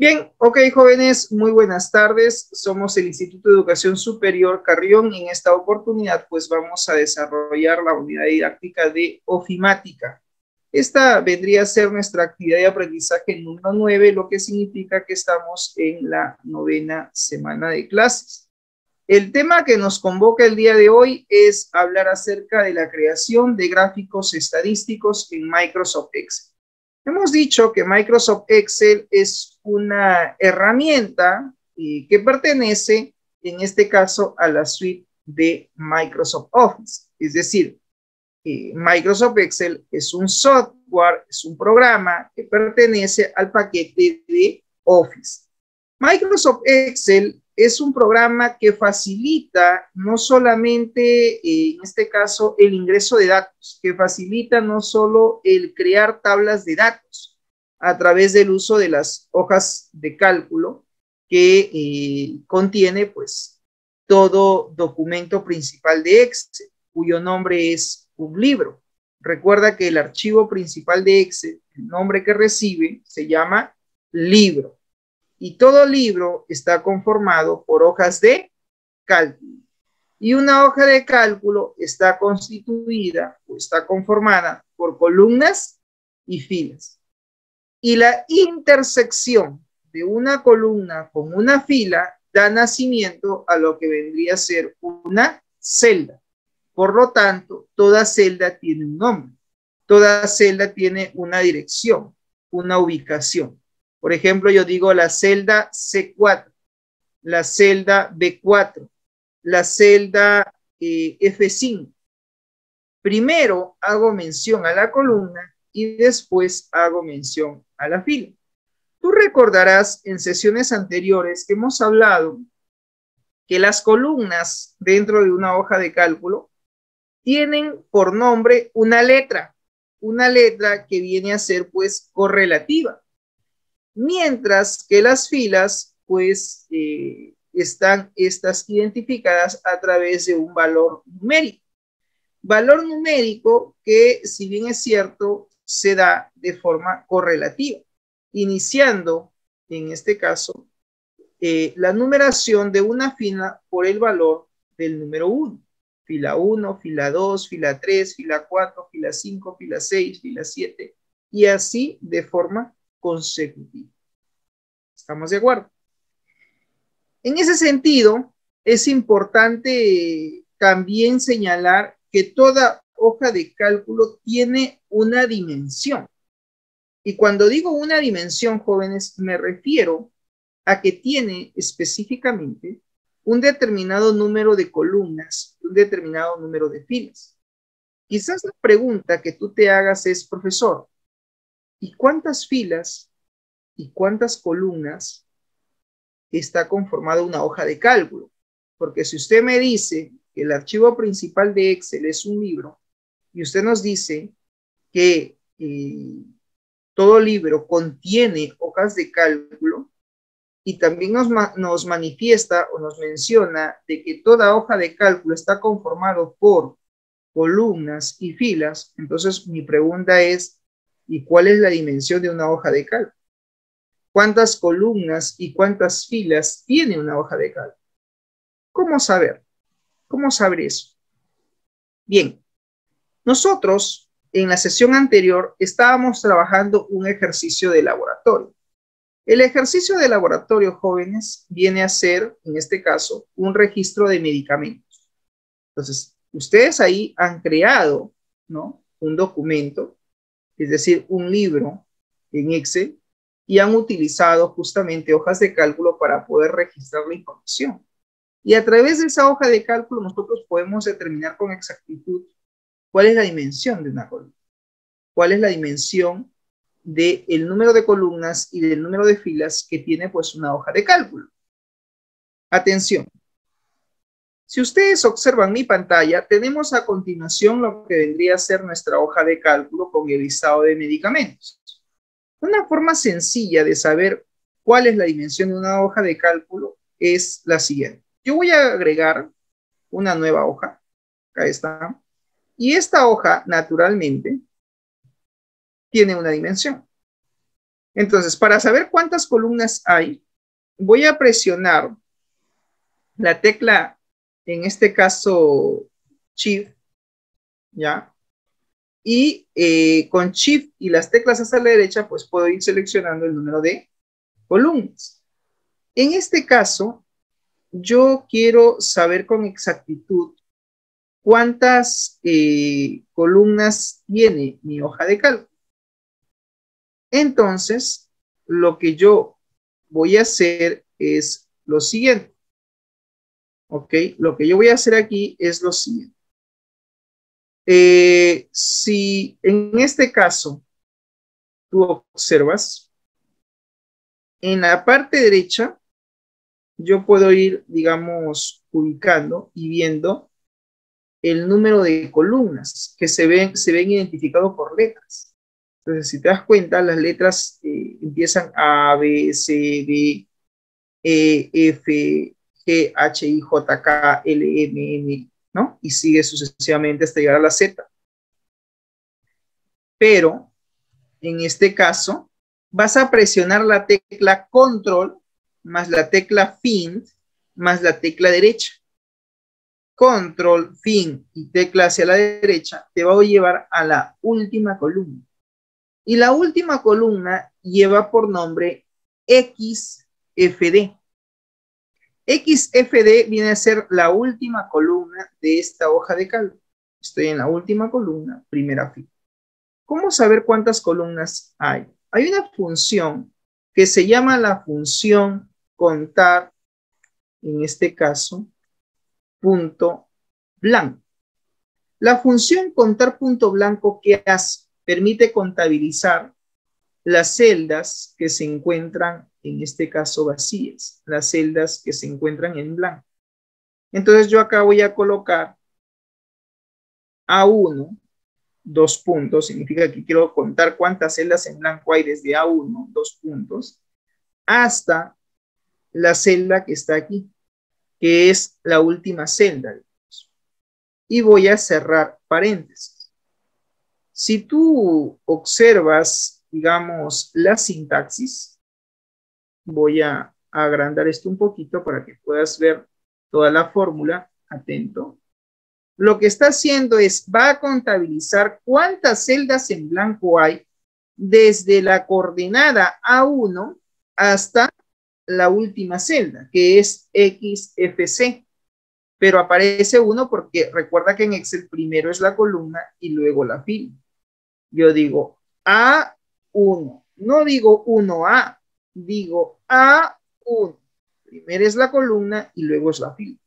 Bien, ok, jóvenes, muy buenas tardes. Somos el Instituto de Educación Superior Carrión y en esta oportunidad pues vamos a desarrollar la unidad didáctica de ofimática. Esta vendría a ser nuestra actividad de aprendizaje número 9, lo que significa que estamos en la 9ª semana de clases. El tema que nos convoca el día de hoy es hablar acerca de la creación de gráficos estadísticos en Microsoft Excel. Hemos dicho que Microsoft Excel es una herramienta que pertenece, en este caso, a la suite de Microsoft Office. Es decir, Microsoft Excel es un software, es un programa que pertenece al paquete de Office. Microsoft Excel es un programa que facilita no solamente, en este caso, el ingreso de datos, que facilita no solo el crear tablas de datos a través del uso de las hojas de cálculo que contiene pues todo documento principal de Excel, cuyo nombre es un libro. Recuerda que el archivo principal de Excel, el nombre que recibe, se llama libro. Y todo libro está conformado por hojas de cálculo. Y una hoja de cálculo está constituida o está conformada por columnas y filas. Y la intersección de una columna con una fila da nacimiento a lo que vendría a ser una celda. Por lo tanto, toda celda tiene un nombre. Toda celda tiene una dirección, una ubicación. Por ejemplo, yo digo la celda C4, la celda B4, la celda F5. Primero hago mención a la columna y después hago mención a la fila. Tú recordarás en sesiones anteriores que hemos hablado que las columnas dentro de una hoja de cálculo tienen por nombre una letra que viene a ser pues correlativa. Mientras que las filas, pues, están estas identificadas a través de un valor numérico. Valor numérico que, si bien es cierto, se da de forma correlativa, iniciando, en este caso, la numeración de una fila por el valor del número 1. Fila 1, fila 2, fila 3, fila 4, fila 5, fila 6, fila 7, y así de forma consecutiva. ¿Estamos de acuerdo? En ese sentido, es importante también señalar que toda hoja de cálculo tiene una dimensión. Y cuando digo una dimensión, jóvenes, me refiero a que tiene específicamente un determinado número de columnas, un determinado número de filas. Quizás la pregunta que tú te hagas es, profesor, ¿y cuántas filas y cuántas columnas está conformada una hoja de cálculo? Porque si usted me dice que el archivo principal de Excel es un libro y usted nos dice que todo libro contiene hojas de cálculo y también nos manifiesta o nos menciona de que toda hoja de cálculo está conformado por columnas y filas, entonces mi pregunta es, ¿y cuál es la dimensión de una hoja de cálculo? ¿Cuántas columnas y cuántas filas tiene una hoja de cálculo? ¿Cómo saber? ¿Cómo saber eso? Bien, nosotros en la sesión anterior estábamos trabajando un ejercicio de laboratorio. El ejercicio de laboratorio, jóvenes, viene a ser, en este caso, un registro de medicamentos. Entonces, ustedes ahí han creado, ¿no?, un documento, es decir, un libro en Excel, y han utilizado justamente hojas de cálculo para poder registrar la información. Y a través de esa hoja de cálculo nosotros podemos determinar con exactitud cuál es la dimensión de una columna, cuál es la dimensión del número de columnas y del número de filas que tiene pues una hoja de cálculo. Atención. Si ustedes observan mi pantalla, tenemos a continuación lo que vendría a ser nuestra hoja de cálculo con el listado de medicamentos. Una forma sencilla de saber cuál es la dimensión de una hoja de cálculo es la siguiente. Yo voy a agregar una nueva hoja. Acá está. Y esta hoja, naturalmente, tiene una dimensión. Entonces, para saber cuántas columnas hay, voy a presionar la tecla, en este caso, Shift, ¿ya? Y con Shift y las teclas hacia la derecha, pues puedo ir seleccionando el número de columnas. En este caso, yo quiero saber con exactitud cuántas columnas tiene mi hoja de cálculo. Entonces, lo que yo voy a hacer es lo siguiente. ¿Ok? Lo que yo voy a hacer aquí es lo siguiente. Si en este caso tú observas, en la parte derecha, yo puedo ir, digamos, ubicando y viendo el número de columnas que se ven identificados por letras. Entonces, si te das cuenta, las letras empiezan A, B, C, D, E, F, G, H, I, J, K, L, M, N, ¿no? Y sigue sucesivamente hasta llegar a la Z. Pero, en este caso, vas a presionar la tecla Control más la tecla Fin más la tecla derecha. Control, Fin y tecla hacia la derecha te va a llevar a la última columna. Y la última columna lleva por nombre XFD. XFD viene a ser la última columna de esta hoja de cálculo. Estoy en la última columna, primera fila. ¿Cómo saber cuántas columnas hay? Hay una función que se llama la función contar, en este caso, punto blanco. La función contar punto blanco, ¿qué hace? Permite contabilizar las celdas que se encuentran, en este caso, vacías, las celdas que se encuentran en blanco. Entonces yo acá voy a colocar A1, 2 puntos, significa que quiero contar cuántas celdas en blanco hay desde A1, 2 puntos, hasta la celda que está aquí, que es la última celda. Y voy a cerrar paréntesis. Si tú observas, digamos, la sintaxis, voy a agrandar esto un poquito para que puedas ver toda la fórmula, atento. Lo que está haciendo es, va a contabilizar cuántas celdas en blanco hay desde la coordenada A1 hasta la última celda, que es XFC. Pero aparece 1 porque recuerda que en Excel primero es la columna y luego la fila. Yo digo A1, no digo 1A, digo A1. Primero es la columna y luego es la fila.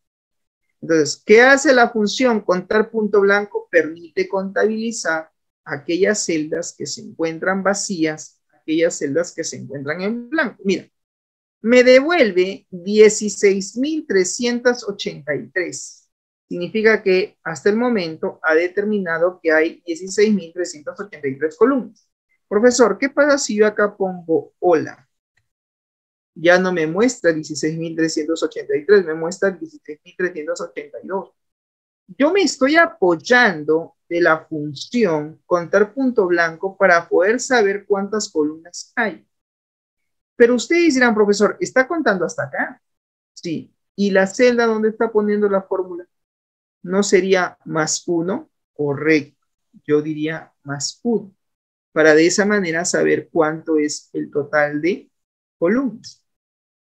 Entonces, ¿qué hace la función contar punto blanco? Permite contabilizar aquellas celdas que se encuentran vacías, aquellas celdas que se encuentran en blanco. Mira, me devuelve 16.383. Significa que hasta el momento ha determinado que hay 16.383 columnas. Profesor, ¿qué pasa si yo acá pongo hola? Ya no me muestra 16.383, me muestra 16.382. Yo me estoy apoyando de la función contar punto blanco para poder saber cuántas columnas hay. Pero ustedes dirán, profesor, ¿está contando hasta acá? Sí. ¿Y la celda donde está poniendo la fórmula? ¿No sería más 1? Correcto. Yo diría más 1. Para de esa manera saber cuánto es el total de columnas.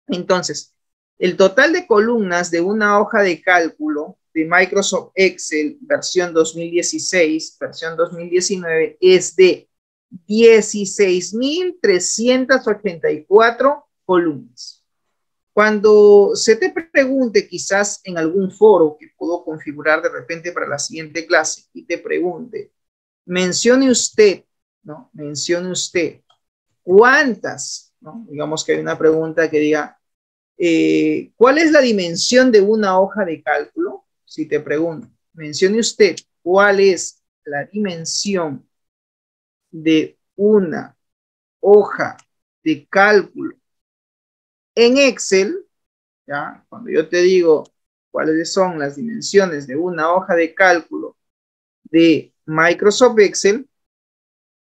Entonces, el total de columnas de una hoja de cálculo de Microsoft Excel versión 2016, versión 2019 es de 16.384 columnas. Cuando se te pregunte quizás en algún foro que puedo configurar de repente para la siguiente clase y te pregunte, mencione usted, ¿no? Mencione usted cuántas, ¿no? Digamos que hay una pregunta que diga, ¿cuál es la dimensión de una hoja de cálculo? Si te pregunto, mencione usted cuál es la dimensión de una hoja de cálculo en Excel, ¿ya? Cuando yo te digo cuáles son las dimensiones de una hoja de cálculo de Microsoft Excel,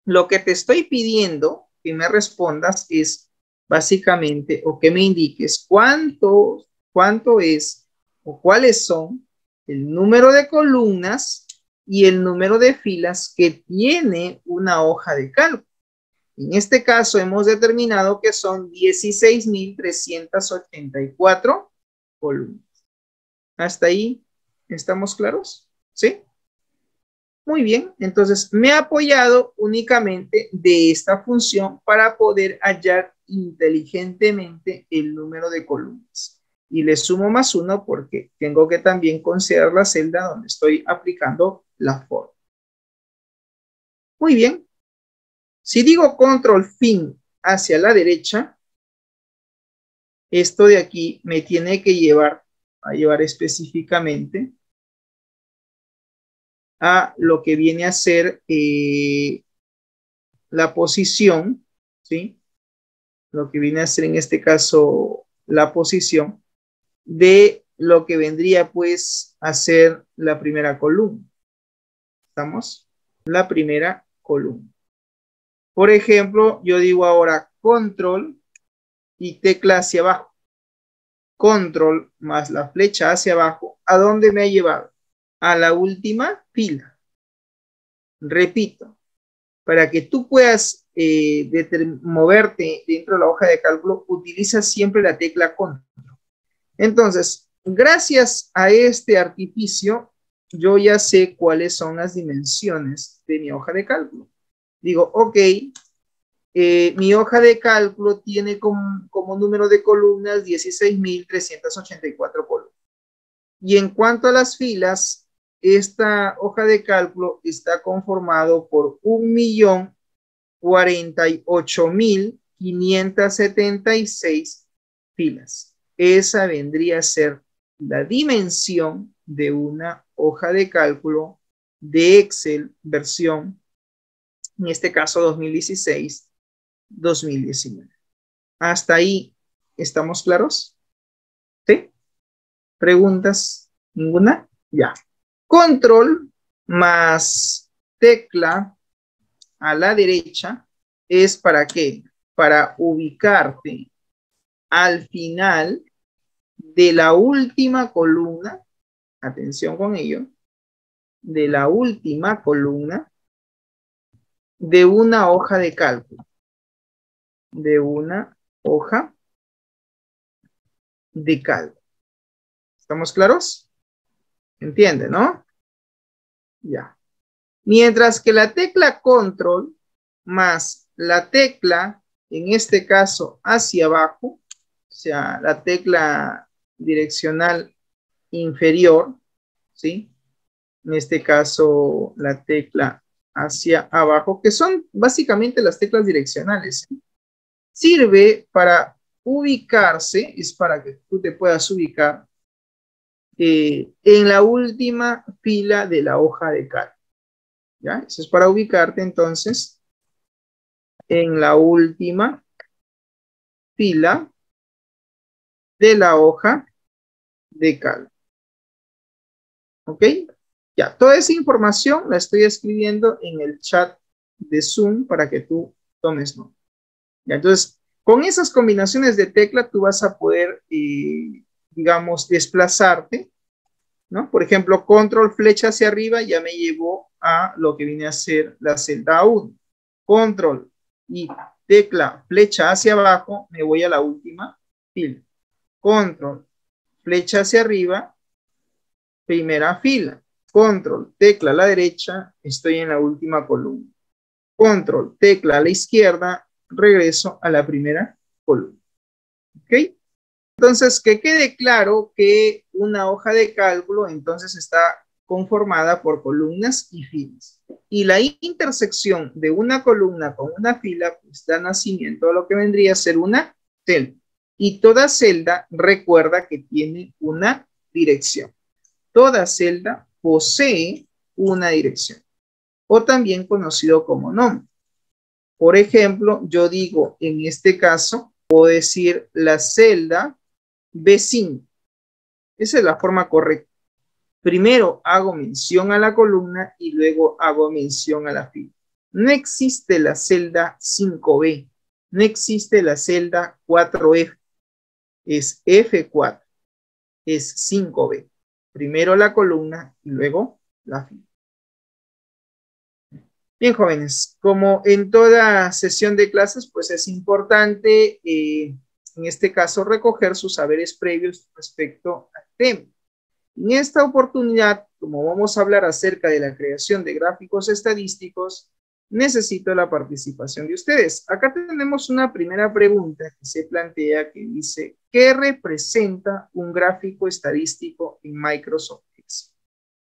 lo que te estoy pidiendo que me respondas es básicamente, o que me indiques cuánto es o cuáles son el número de columnas y el número de filas que tiene una hoja de cálculo. En este caso hemos determinado que son 16.384 columnas. ¿Hasta ahí estamos claros? ¿Sí? Muy bien, entonces me he apoyado únicamente de esta función para poder hallar inteligentemente el número de columnas. Y le sumo más 1 porque tengo que también considerar la celda donde estoy aplicando la fórmula. Muy bien. Si digo control fin hacia la derecha, esto de aquí me tiene que llevar específicamente a lo que viene a ser la posición, ¿sí? Lo que viene a ser en este caso la posición de lo que vendría pues a ser la primera columna. ¿Estamos? La primera columna. Por ejemplo, yo digo ahora control y tecla hacia abajo. Control más la flecha hacia abajo. ¿A dónde me ha llevado? A la última fila. Repito, para que tú puedas moverte dentro de la hoja de cálculo, utiliza siempre la tecla control. Entonces, gracias a este artificio, yo ya sé cuáles son las dimensiones de mi hoja de cálculo. Digo, ok, mi hoja de cálculo tiene como número de columnas 16.384 columnas. Y en cuanto a las filas, esta hoja de cálculo está conformado por 1.048.576 filas. Esa vendría a ser la dimensión de una hoja de cálculo de Excel versión, en este caso 2016-2019. ¿Hasta ahí estamos claros? ¿Sí? ¿Preguntas? ¿Ninguna? Ya. Control más tecla a la derecha es ¿para qué? Para ubicarte al final de la última columna, atención con ello, de la última columna de una hoja de cálculo. De una hoja de cálculo. ¿Estamos claros? ¿Entiende, no? Ya. Mientras que la tecla control más la tecla, en este caso hacia abajo, o sea, la tecla direccional inferior, ¿sí? En este caso, la tecla hacia abajo, que son básicamente las teclas direccionales, ¿sí? Sirve para ubicarse, es para que tú te puedas ubicar en la última fila de la hoja de cálculo. ¿Ya? Eso es para ubicarte entonces en la última fila de la hoja de cálculo. ¿Ok? Ya, toda esa información la estoy escribiendo en el chat de Zoom para que tú tomes nota. Ya, entonces, con esas combinaciones de tecla tú vas a poder, digamos, desplazarte, ¿no? Por ejemplo, control flecha hacia arriba ya me llevó a lo que viene a ser la celda 1. Control y tecla flecha hacia abajo, me voy a la última fila. Control flecha hacia arriba, primera fila. Control tecla a la derecha, estoy en la última columna. Control tecla a la izquierda, regreso a la primera columna. ¿Ok? Entonces, que quede claro que una hoja de cálculo entonces está conformada por columnas y filas. Y la intersección de una columna con una fila pues da nacimiento a lo que vendría a ser una celda. Y toda celda recuerda que tiene una dirección. Toda celda posee una dirección, o también conocido como nombre. Por ejemplo, yo digo, en este caso, puedo decir la celda B5. Esa es la forma correcta. Primero hago mención a la columna y luego hago mención a la fila. No existe la celda 5B. No existe la celda 4F, es F4, es 5B. Primero la columna y luego la fila. Bien, jóvenes, como en toda sesión de clases, pues es importante, en este caso, recoger sus saberes previos respecto al tema. En esta oportunidad, como vamos a hablar acerca de la creación de gráficos estadísticos, necesito la participación de ustedes. Acá tenemos una primera pregunta que se plantea que dice, ¿qué representa un gráfico estadístico en Microsoft Excel?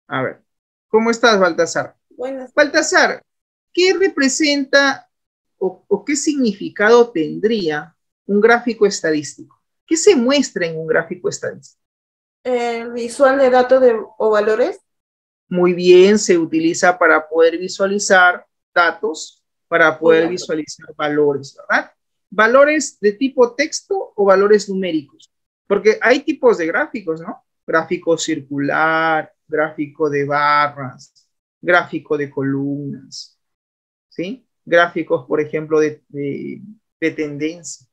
A ver, ¿cómo estás, Baltasar? Buenas. Baltasar, ¿qué representa o qué significado tendría un gráfico estadístico? ¿Qué se muestra en un gráfico estadístico? Visual de datos o valores. Muy bien, se utiliza para poder visualizar datos, para poder visualizar valores, ¿verdad? ¿Valores de tipo texto o valores numéricos? Porque hay tipos de gráficos, ¿no? Gráfico circular, gráfico de barras, gráfico de columnas, ¿sí? Gráficos, por ejemplo, de tendencia.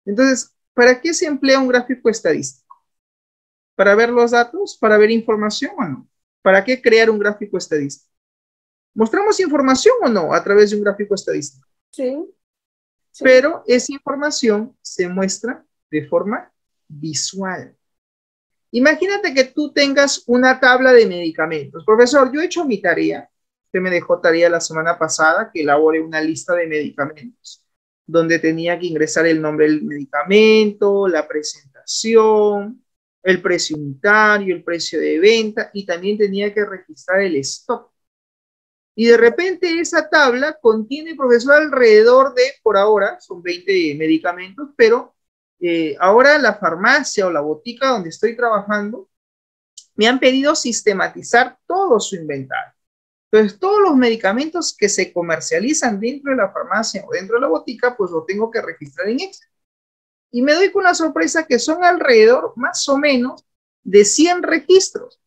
Entonces, ¿para qué se emplea un gráfico estadístico? ¿Para ver los datos? ¿Para ver información o no? ¿Para qué crear un gráfico estadístico? ¿Mostramos información o no a través de un gráfico estadístico? Sí. Pero esa información se muestra de forma visual. Imagínate que tú tengas una tabla de medicamentos. Profesor, yo he hecho mi tarea. Usted me dejó tarea la semana pasada que elabore una lista de medicamentos, donde tenía que ingresar el nombre del medicamento, la presentación, el precio unitario, el precio de venta, y también tenía que registrar el stock. Y de repente esa tabla contiene, profesor, alrededor de, por ahora, son 20 medicamentos, pero ahora la farmacia o la botica donde estoy trabajando me han pedido sistematizar todo su inventario. Entonces, todos los medicamentos que se comercializan dentro de la farmacia o dentro de la botica, pues lo tengo que registrar en Excel. Y me doy con la sorpresa que son alrededor, más o menos, de 100 registros.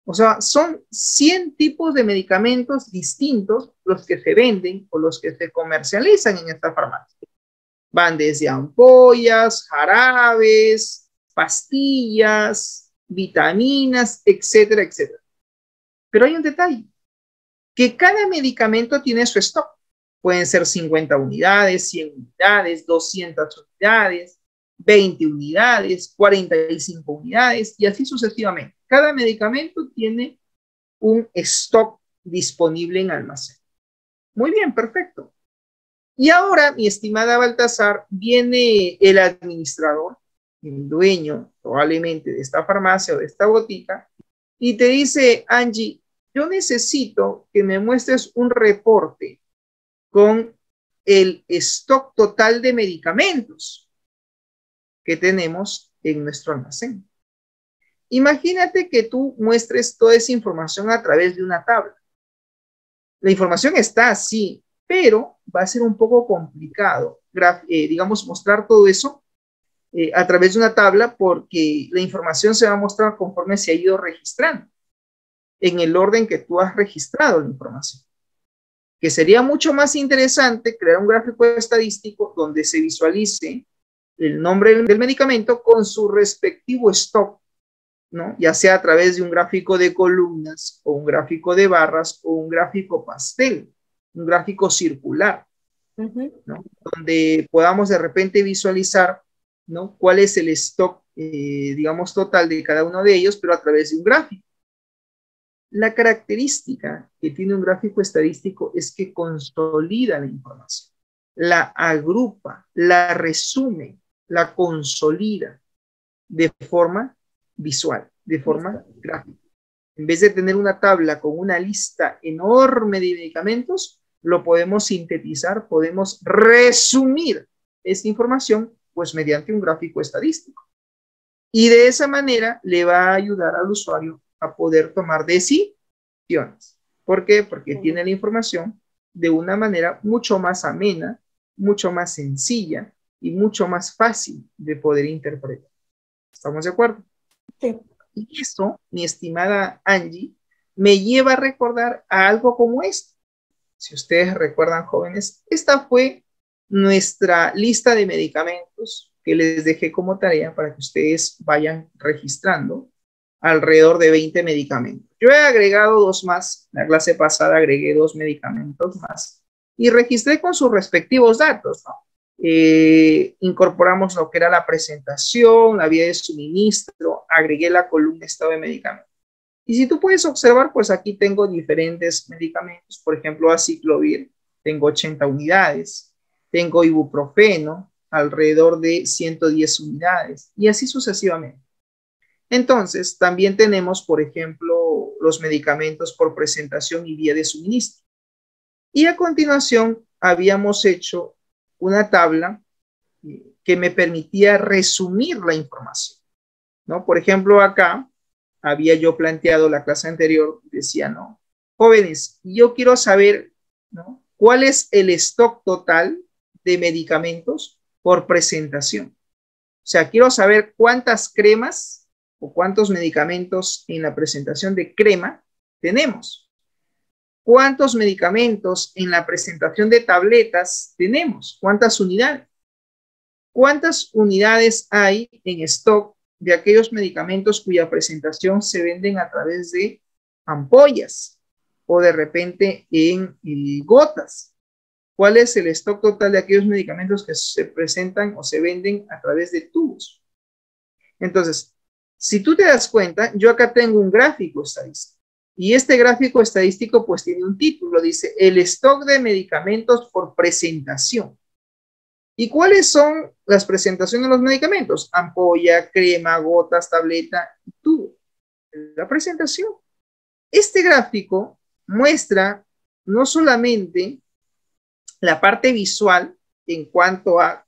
O sea, son 100 tipos de medicamentos distintos los que se venden o los que se comercializan en esta farmacia. Van desde ampollas, jarabes, pastillas, vitaminas, etcétera, etcétera. Pero hay un detalle, que cada medicamento tiene su stock. Pueden ser 50 unidades, 100 unidades, 200 unidades, 20 unidades, 45 unidades y así sucesivamente. Cada medicamento tiene un stock disponible en almacén. Muy bien, perfecto. Y ahora, mi estimada Baltasar, viene el administrador, el dueño probablemente de esta farmacia o de esta botica, y te dice, Angie, yo necesito que me muestres un reporte con el stock total de medicamentos que tenemos en nuestro almacén. Imagínate que tú muestres toda esa información a través de una tabla. La información está así, pero va a ser un poco complicado, digamos, mostrar todo eso a través de una tabla porque la información se va a mostrar conforme se ha ido registrando, en el orden que tú has registrado la información. Que sería mucho más interesante crear un gráfico estadístico donde se visualice el nombre del medicamento con su respectivo stock, ¿no? Ya sea a través de un gráfico de columnas o un gráfico de barras o un gráfico pastel, un gráfico circular, ¿no? Donde podamos de repente visualizar, ¿no? Cuál es el stock, digamos, total de cada uno de ellos, pero a través de un gráfico. La característica que tiene un gráfico estadístico es que consolida la información, la agrupa, la resume, la consolida de forma visual, de forma gráfica. En vez de tener una tabla con una lista enorme de medicamentos, lo podemos sintetizar, podemos resumir esta información pues mediante un gráfico estadístico. Y de esa manera le va a ayudar al usuario a poder tomar decisiones. ¿Por qué? Porque tiene la información de una manera mucho más amena, mucho más sencilla y mucho más fácil de poder interpretar. ¿Estamos de acuerdo? Sí. Y esto, mi estimada Angie, me lleva a recordar a algo como esto. Si ustedes recuerdan, jóvenes, esta fue nuestra lista de medicamentos que les dejé como tarea para que ustedes vayan registrando, alrededor de 20 medicamentos. Yo he agregado 2 más, la clase pasada agregué 2 medicamentos más y registré con sus respectivos datos, ¿no? Incorporamos lo que era la presentación, la vía de suministro, agregué la columna estado de medicamentos. Y si tú puedes observar, pues aquí tengo diferentes medicamentos, por ejemplo, aciclovir, tengo 80 unidades, tengo ibuprofeno, alrededor de 110 unidades, y así sucesivamente. Entonces, también tenemos, por ejemplo, los medicamentos por presentación y vía de suministro. Y a continuación, habíamos hecho una tabla que me permitía resumir la información, ¿no? Por ejemplo, acá había yo planteado la clase anterior, decía, ¿no? Jóvenes, yo quiero saber, ¿no? ¿Cuál es el stock total de medicamentos por presentación? O sea, quiero saber cuántas cremas o cuántos medicamentos en la presentación de crema tenemos. ¿Cuántos medicamentos en la presentación de tabletas tenemos? ¿Cuántas unidades? ¿Cuántas unidades hay en stock de aquellos medicamentos cuya presentación se venden a través de ampollas o de repente en gotas? ¿Cuál es el stock total de aquellos medicamentos que se presentan o se venden a través de tubos? Entonces, si tú te das cuenta, yo acá tengo un gráfico estadístico. Y este gráfico estadístico pues tiene un título, dice el stock de medicamentos por presentación. ¿Y cuáles son las presentaciones de los medicamentos? Ampolla, crema, gotas, tableta y tubo. La presentación. Este gráfico muestra no solamente la parte visual en cuanto a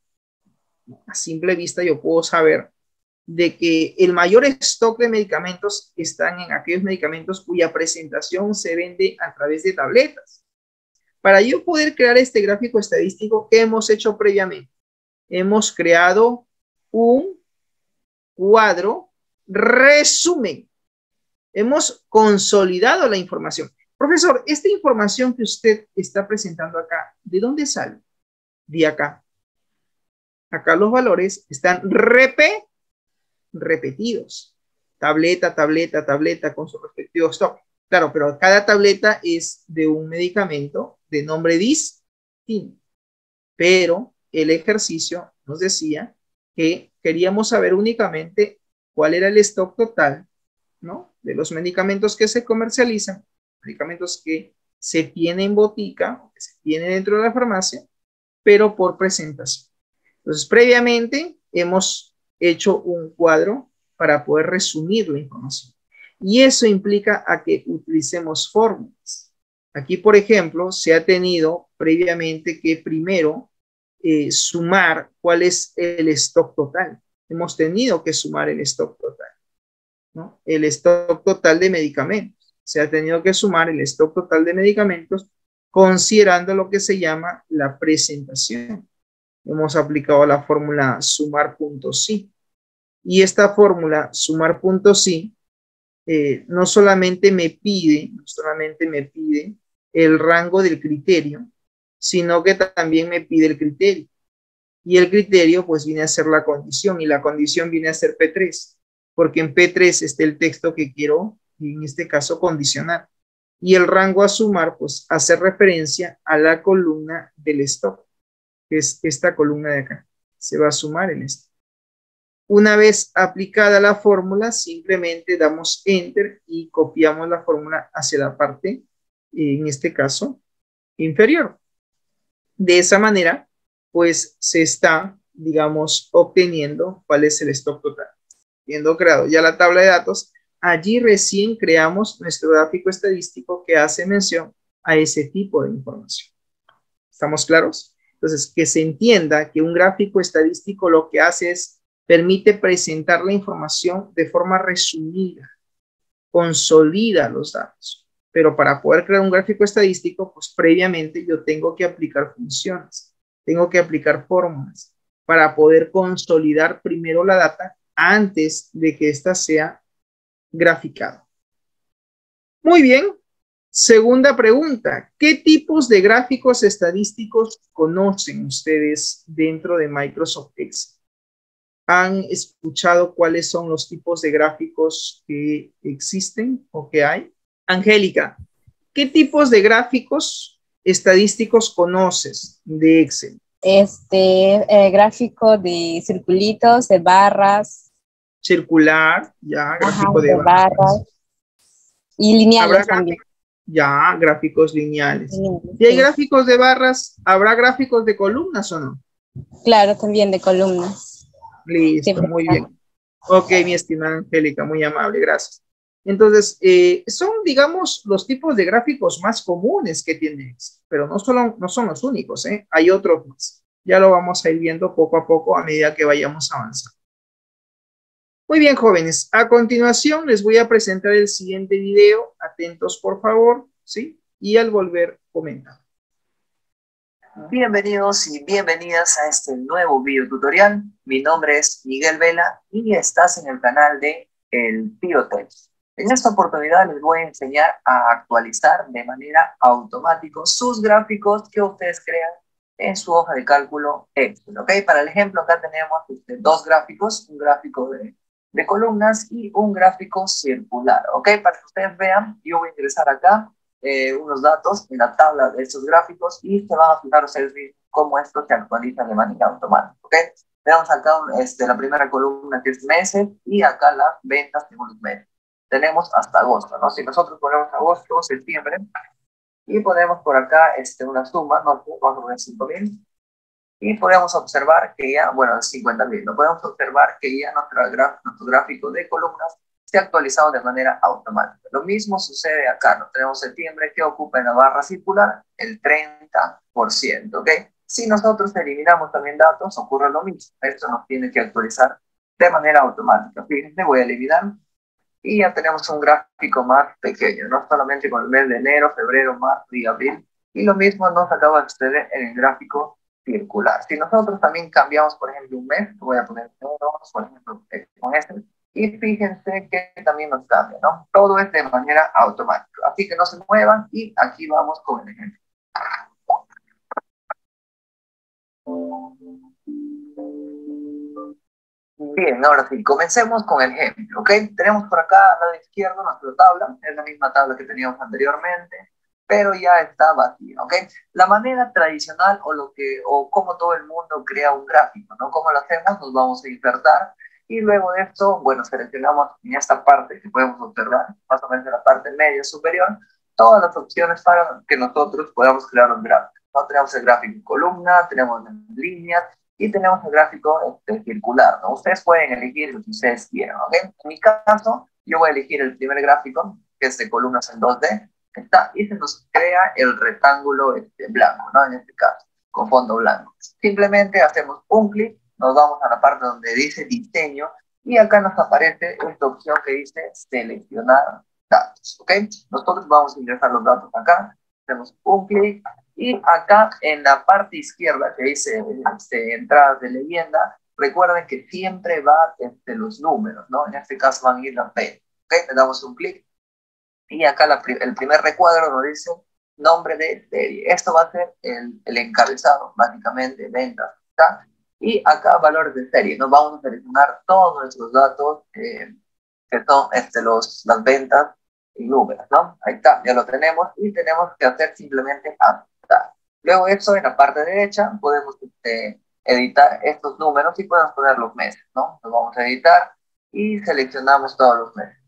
simple vista yo puedo saber de que el mayor stock de medicamentos están en aquellos medicamentos cuya presentación se vende a través de tabletas. Para yo poder crear este gráfico estadístico, ¿qué hemos hecho previamente? Hemos creado un cuadro resumen. Hemos consolidado la información. Profesor, esta información que usted está presentando acá, ¿de dónde sale? De acá. Acá los valores están repetidos. Tableta, tableta, tableta con su respectivo stock. Claro, pero cada tableta es de un medicamento de nombre distinto. Pero el ejercicio nos decía que queríamos saber únicamente cuál era el stock total, ¿no? De los medicamentos que se comercializan, medicamentos que se tienen en botica o que se tienen dentro de la farmacia, pero por presentación. Entonces, previamente hemos hecho un cuadro para poder resumir la información. Y eso implica a que utilicemos fórmulas. Aquí, por ejemplo, se ha tenido previamente que primero sumar cuál es el stock total. Hemos tenido que sumar el stock total, ¿no? El stock total de medicamentos. Se ha tenido que sumar el stock total de medicamentos considerando lo que se llama la presentación. Hemos aplicado la fórmula sumar.si. Y esta fórmula sumar.si no solamente me pide el rango del criterio, sino que también me pide el criterio. Y el criterio pues viene a ser la condición y la condición viene a ser P3, porque en P3 está el texto que quiero, en este caso, condicionar. Y el rango a sumar pues hace referencia a la columna del stock, que es esta columna de acá. Se va a sumar en esto. Una vez aplicada la fórmula, simplemente damos Enter y copiamos la fórmula hacia la parte, en este caso, inferior. De esa manera, pues se está, digamos, obteniendo cuál es el stock total. Habiendo creado ya la tabla de datos, allí recién creamos nuestro gráfico estadístico que hace mención a ese tipo de información. ¿Estamos claros? Entonces, que se entienda que un gráfico estadístico lo que hace es permite presentar la información de forma resumida, consolida los datos. Pero para poder crear un gráfico estadístico, pues previamente yo tengo que aplicar funciones, tengo que aplicar fórmulas para poder consolidar primero la data antes de que ésta sea graficada. Muy bien, Segunda pregunta, ¿qué tipos de gráficos estadísticos conocen ustedes dentro de Microsoft Excel? ¿Han escuchado cuáles son los tipos de gráficos que existen o que hay? Angélica, ¿qué tipos de gráficos estadísticos conoces de Excel? Gráfico de circulitos, de barras. Circular, ya, gráfico de de barras. Y lineales también. Ya, gráficos lineales. Sí. ¿Y hay gráficos de barras? ¿Habrá gráficos de columnas o no? Claro, también de columnas. Listo, muy bien. Ok, mi estimada Angélica, muy amable, gracias. Entonces, son, digamos, los tipos de gráficos más comunes que tiene Excel, pero no son los únicos, ¿eh? Hay otros más. Ya lo vamos a ir viendo poco a poco a medida que vayamos avanzando. Muy bien, jóvenes. A continuación, les voy a presentar el siguiente video. Atentos, por favor, ¿sí? Y al volver, comentar. Bienvenidos y bienvenidas a este nuevo video tutorial. Mi nombre es Miguel Vela y estás en el canal de El Tío Tech. En esta oportunidad les voy a enseñar a actualizar de manera automática sus gráficos que ustedes crean en su hoja de cálculo Excel, ¿ok? Para el ejemplo, acá tenemos dos gráficos, un gráfico de columnas y un gráfico circular, ¿ok? Para que ustedes vean, yo voy a ingresar acá unos datos en la tabla de estos gráficos y se van a fijar ustedes cómo esto se actualiza de manera automática, ¿ok? Tenemos acá la primera columna que es meses y acá las ventas según los meses. Tenemos hasta agosto, ¿no? Si nosotros ponemos agosto, septiembre y ponemos por acá una suma, ¿no? Vamos a poner 5.000 y podemos observar que ya, bueno, 50.000, ¿no? Podemos observar que ya nuestro gráfico de columnas se ha actualizado de manera automática. Lo mismo sucede acá, ¿no? Tenemos septiembre que ocupa en la barra circular el 30%, ¿ok? Si nosotros eliminamos también datos, ocurre lo mismo. Esto nos tiene que actualizar de manera automática. Fíjense, voy a eliminar y ya tenemos un gráfico más pequeño, no solamente con el mes de enero, febrero, marzo y abril. Y lo mismo nos acaba de suceder en el gráfico circular. Si nosotros también cambiamos, por ejemplo, un mes, voy a poner euros, por ejemplo, con este, y fíjense que también nos cambia, ¿no? Todo es de manera automática. Así que no se muevan y aquí vamos con el ejemplo. Bien, ahora sí, comencemos con el ejemplo, ¿ok? Tenemos por acá al lado izquierdo nuestra tabla, es la misma tabla que teníamos anteriormente, pero ya está vacía, ¿ok? La manera tradicional o como todo el mundo crea un gráfico, ¿no? ¿Cómo lo hacemos? Nos vamos a insertar y luego de esto, bueno, seleccionamos en esta parte que podemos observar, más o menos en la parte media superior, todas las opciones para que nosotros podamos crear un gráfico, ¿no? Tenemos el gráfico en columna, tenemos en líneas y tenemos el gráfico circular, ¿no? Ustedes pueden elegir lo que ustedes quieran, ¿ok? En mi caso, yo voy a elegir el primer gráfico, que es de columnas en 2D, está, y se nos crea el rectángulo blanco, ¿no? En este caso, con fondo blanco. Simplemente hacemos un clic, nos vamos a la parte donde dice diseño, y acá nos aparece esta opción que dice seleccionar datos, ¿ok? Nosotros vamos a ingresar los datos acá, hacemos un clic, y acá en la parte izquierda que dice entradas de leyenda, recuerden que siempre va los números, ¿no? En este caso van a ir las B, ¿ok? Le damos un clic. Y acá el primer recuadro nos dice nombre de serie. Esto va a ser el encabezado, básicamente, ventas. ¿Está? Y acá valores de serie. Nos vamos a seleccionar todos nuestros datos que son las ventas y números, ¿no? Ahí está, ya lo tenemos y tenemos que hacer simplemente aceptar. Luego eso en la parte derecha podemos editar estos números y podemos poner los meses, ¿no? Los vamos a editar y seleccionamos todos los meses.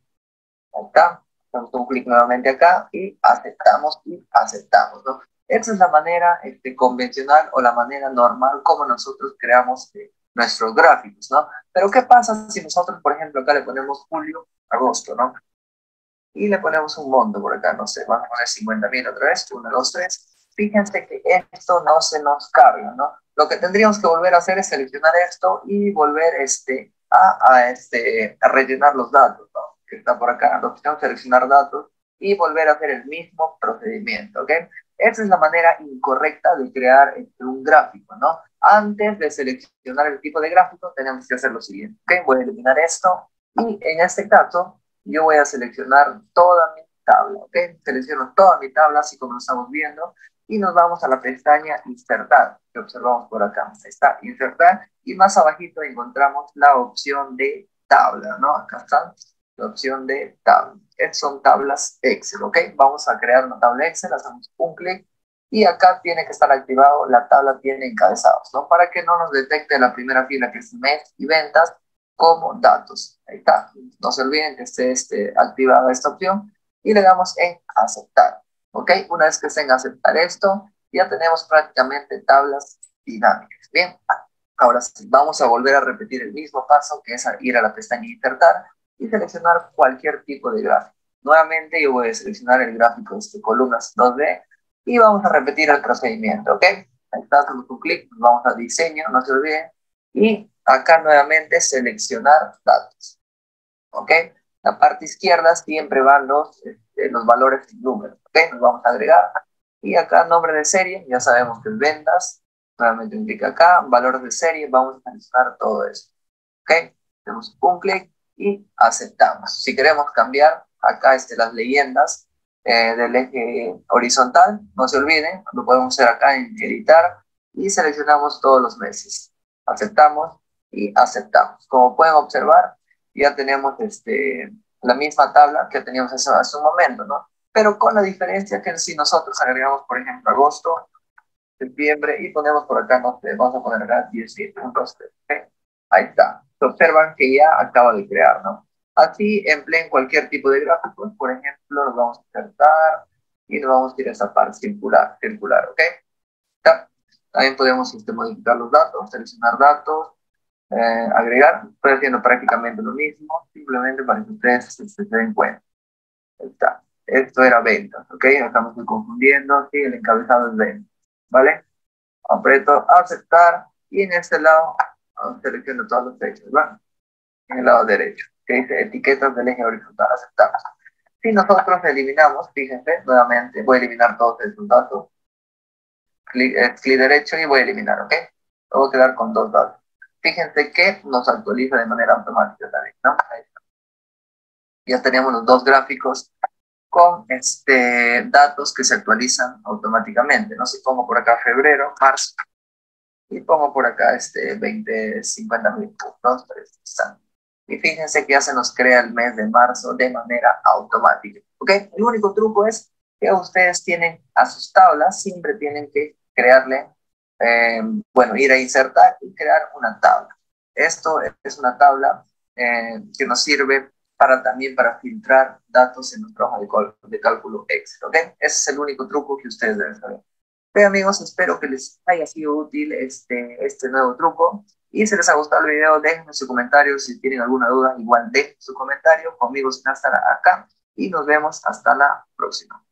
Ahí está. Damos un clic nuevamente acá y aceptamos, ¿no? Esa es la manera convencional o la manera normal como nosotros creamos nuestros gráficos, ¿no? Pero ¿qué pasa si nosotros, por ejemplo, acá le ponemos julio, agosto, ¿no? Y le ponemos un monto por acá, no sé, vamos a poner 50.000 otra vez, 1, 2, 3. Fíjense que esto no se nos carga, ¿no? Lo que tendríamos que volver a hacer es seleccionar esto y volver a rellenar los datos, ¿no? Que está por acá, la opción seleccionar datos y volver a hacer el mismo procedimiento, ¿ok? Esa es la manera incorrecta de crear un gráfico, ¿no? Antes de seleccionar el tipo de gráfico, tenemos que hacer lo siguiente, ¿ok? Voy a eliminar esto y en este caso yo voy a seleccionar toda mi tabla, ¿ok? Selecciono toda mi tabla, así como lo estamos viendo, y nos vamos a la pestaña Insertar, que observamos por acá. Ahí está, Insertar, y más abajito encontramos la opción de tabla, ¿no? Acá está la opción de tabla. Son tablas Excel, ¿ok? Vamos a crear una tabla Excel, hacemos un clic, y acá tiene que estar activado, la tabla tiene encabezados, ¿no? Para que no nos detecte la primera fila, que es mes y ventas, como datos. Ahí está. No se olviden que esté activada esta opción y le damos en aceptar. ¿Ok? Una vez que esté en aceptar esto, ya tenemos prácticamente tablas dinámicas. Bien, ahora sí, vamos a volver a repetir el mismo paso, que es ir a la pestaña Insertar y seleccionar cualquier tipo de gráfico. Nuevamente yo voy a seleccionar el gráfico de columnas 2D y vamos a repetir el procedimiento. ¿Ok? Ahí está, hacemos un clic, vamos a diseño, no se olviden. Y acá nuevamente seleccionar datos. ¿Ok? La parte izquierda siempre van los valores en números. ¿Ok? Nos vamos a agregar. Y acá nombre de serie, ya sabemos que es ventas. Nuevamente un clic acá, valores de serie, vamos a seleccionar todo eso. ¿Ok? Hacemos un clic y aceptamos. Si queremos cambiar acá las leyendas del eje horizontal, no se olviden, lo podemos hacer acá en editar y seleccionamos todos los meses. Aceptamos y aceptamos. Como pueden observar, ya tenemos la misma tabla que teníamos hace un momento, ¿no? Pero con la diferencia que si nosotros agregamos, por ejemplo, agosto, septiembre y ponemos por acá, no sé, vamos a poner acá 17, entonces, ¿okay? Ahí está. Se observan que ya acaba de crear, ¿no? Así empleen cualquier tipo de gráficos, por ejemplo, nos vamos a insertar y nos vamos a ir a esa parte circular, ¿ok? También podemos modificar los datos, seleccionar datos, agregar. Estoy haciendo prácticamente lo mismo, simplemente para que ustedes se den cuenta. Ahí está. Esto era ventas, ¿ok? Acá me estoy confundiendo, sí, el encabezado es ventas, ¿vale? Aprieto aceptar y en este lado selecciono todos los textos, ¿vale? En el lado derecho, que dice etiquetas del eje horizontal, aceptamos. Si nosotros eliminamos, fíjense, nuevamente voy a eliminar todos estos datos, clic derecho y voy a eliminar, ¿ok? Voy a quedar con dos datos. Fíjense que nos actualiza de manera automática también, ¿no? Ahí está. Ya tenemos los dos gráficos con datos que se actualizan automáticamente, ¿no? Si pongo por acá febrero, marzo, y pongo por acá 20, 50 mil puntos, 3, y fíjense que ya se nos crea el mes de marzo de manera automática, ¿ok? El único truco es que ustedes tienen a sus tablas, siempre tienen que crearle, ir a insertar y crear una tabla. Esto es una tabla que nos sirve también para filtrar datos en nuestra hoja de cálculo Excel, ¿ok? Ese es el único truco que ustedes deben saber. Bien, amigos, espero que les haya sido útil este nuevo truco. Y si les ha gustado el video, déjenme su comentario. Si tienen alguna duda, igual dejen su comentario. Conmigo sin estar acá. Y nos vemos hasta la próxima.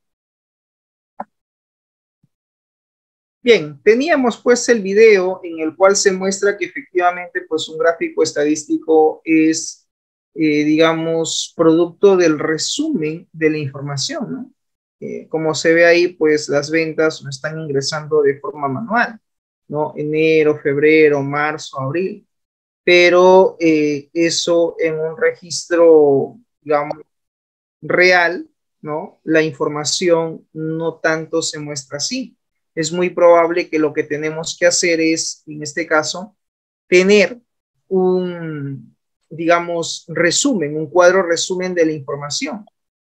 Bien, teníamos pues el video en el cual se muestra que efectivamente pues un gráfico estadístico es, digamos, producto del resumen de la información, ¿no? Como se ve ahí, pues las ventas no están ingresando de forma manual, ¿no? Enero, febrero, marzo, abril, pero eso en un registro, digamos, real, ¿no? La información no tanto se muestra así. Es muy probable que lo que tenemos que hacer es, en este caso, tener un, digamos, resumen, un cuadro resumen de la información.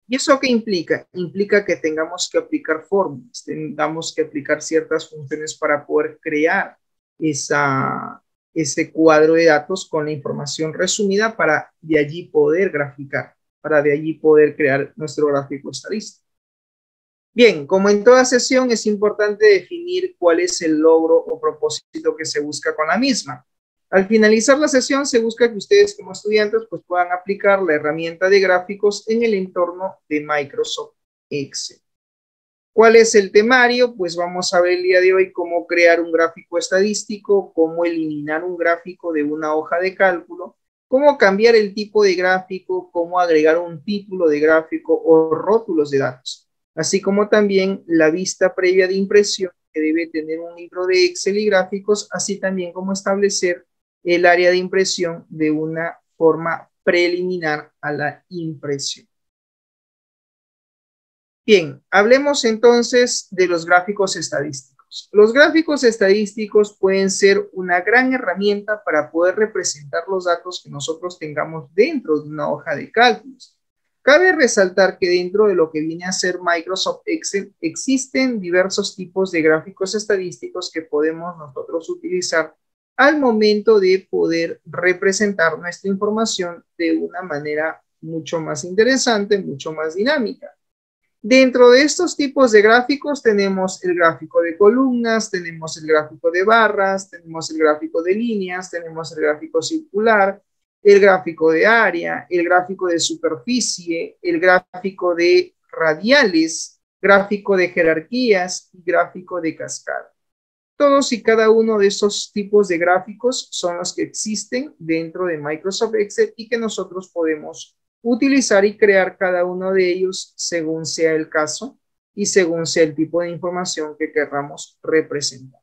¿Y eso qué implica? Implica que tengamos que aplicar fórmulas, tengamos que aplicar ciertas funciones para poder crear ese cuadro de datos con la información resumida para de allí poder graficar, para de allí poder crear nuestro gráfico estadístico. Bien, como en toda sesión es importante definir cuál es el logro o propósito que se busca con la misma. Al finalizar la sesión se busca que ustedes como estudiantes pues puedan aplicar la herramienta de gráficos en el entorno de Microsoft Excel. ¿Cuál es el temario? Pues vamos a ver el día de hoy cómo crear un gráfico estadístico, cómo eliminar un gráfico de una hoja de cálculo, cómo cambiar el tipo de gráfico, cómo agregar un título de gráfico o rótulos de datos, así como también la vista previa de impresión que debe tener un libro de Excel y gráficos, así también como establecer el área de impresión de una forma preliminar a la impresión. Bien, hablemos entonces de los gráficos estadísticos. Los gráficos estadísticos pueden ser una gran herramienta para poder representar los datos que nosotros tengamos dentro de una hoja de cálculos. Cabe resaltar que dentro de lo que viene a ser Microsoft Excel existen diversos tipos de gráficos estadísticos que podemos nosotros utilizar al momento de poder representar nuestra información de una manera mucho más interesante, mucho más dinámica. Dentro de estos tipos de gráficos tenemos el gráfico de columnas, tenemos el gráfico de barras, tenemos el gráfico de líneas, tenemos el gráfico circular, el gráfico de área, el gráfico de superficie, el gráfico de radiales, gráfico de jerarquías y gráfico de cascada. Todos y cada uno de esos tipos de gráficos son los que existen dentro de Microsoft Excel y que nosotros podemos utilizar y crear cada uno de ellos según sea el caso y según sea el tipo de información que queramos representar.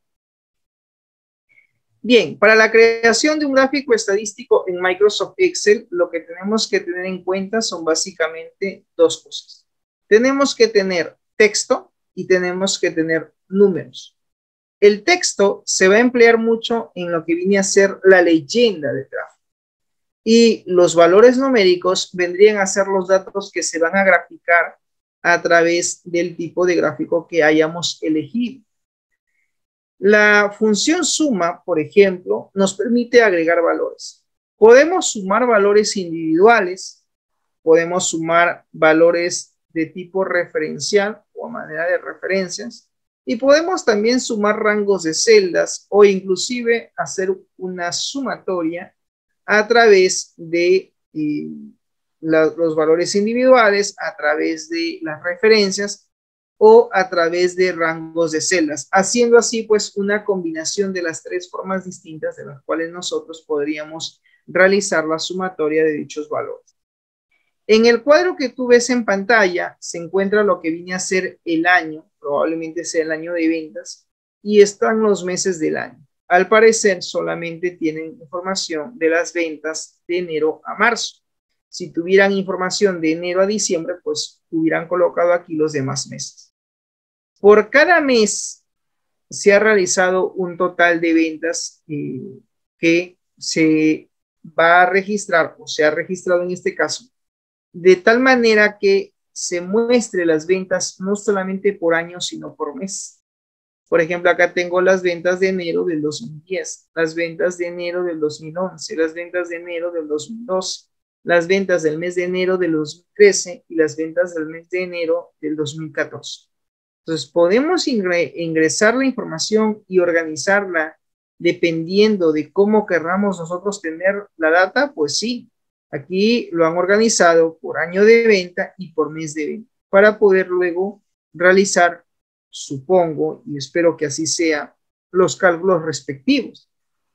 Bien, para la creación de un gráfico estadístico en Microsoft Excel, lo que tenemos que tener en cuenta son básicamente dos cosas. Tenemos que tener texto y tenemos que tener números. El texto se va a emplear mucho en lo que viene a ser la leyenda del gráfico. Y los valores numéricos vendrían a ser los datos que se van a graficar a través del tipo de gráfico que hayamos elegido. La función suma, por ejemplo, nos permite agregar valores. Podemos sumar valores individuales, podemos sumar valores de tipo referencial o a manera de referencias, y podemos también sumar rangos de celdas o inclusive hacer una sumatoria a través de los valores individuales, a través de las referencias o a través de rangos de celdas, haciendo así pues una combinación de las tres formas distintas de las cuales nosotros podríamos realizar la sumatoria de dichos valores. En el cuadro que tú ves en pantalla se encuentra lo que viene a ser el año, probablemente sea el año de ventas, y están los meses del año. Al parecer solamente tienen información de las ventas de enero a marzo. Si tuvieran información de enero a diciembre, pues hubieran colocado aquí los demás meses. Por cada mes se ha realizado un total de ventas que se va a registrar o se ha registrado en este caso, de tal manera que se muestre las ventas no solamente por año, sino por mes. Por ejemplo, acá tengo las ventas de enero del 2010, las ventas de enero del 2011, las ventas de enero del 2012, las ventas del mes de enero del 2013 y las ventas del mes de enero del 2014. Entonces, podemos ingresar la información y organizarla dependiendo de cómo querramos nosotros tener la data, pues sí. Aquí lo han organizado por año de venta y por mes de venta para poder luego realizar, supongo, y espero que así sea, los cálculos respectivos,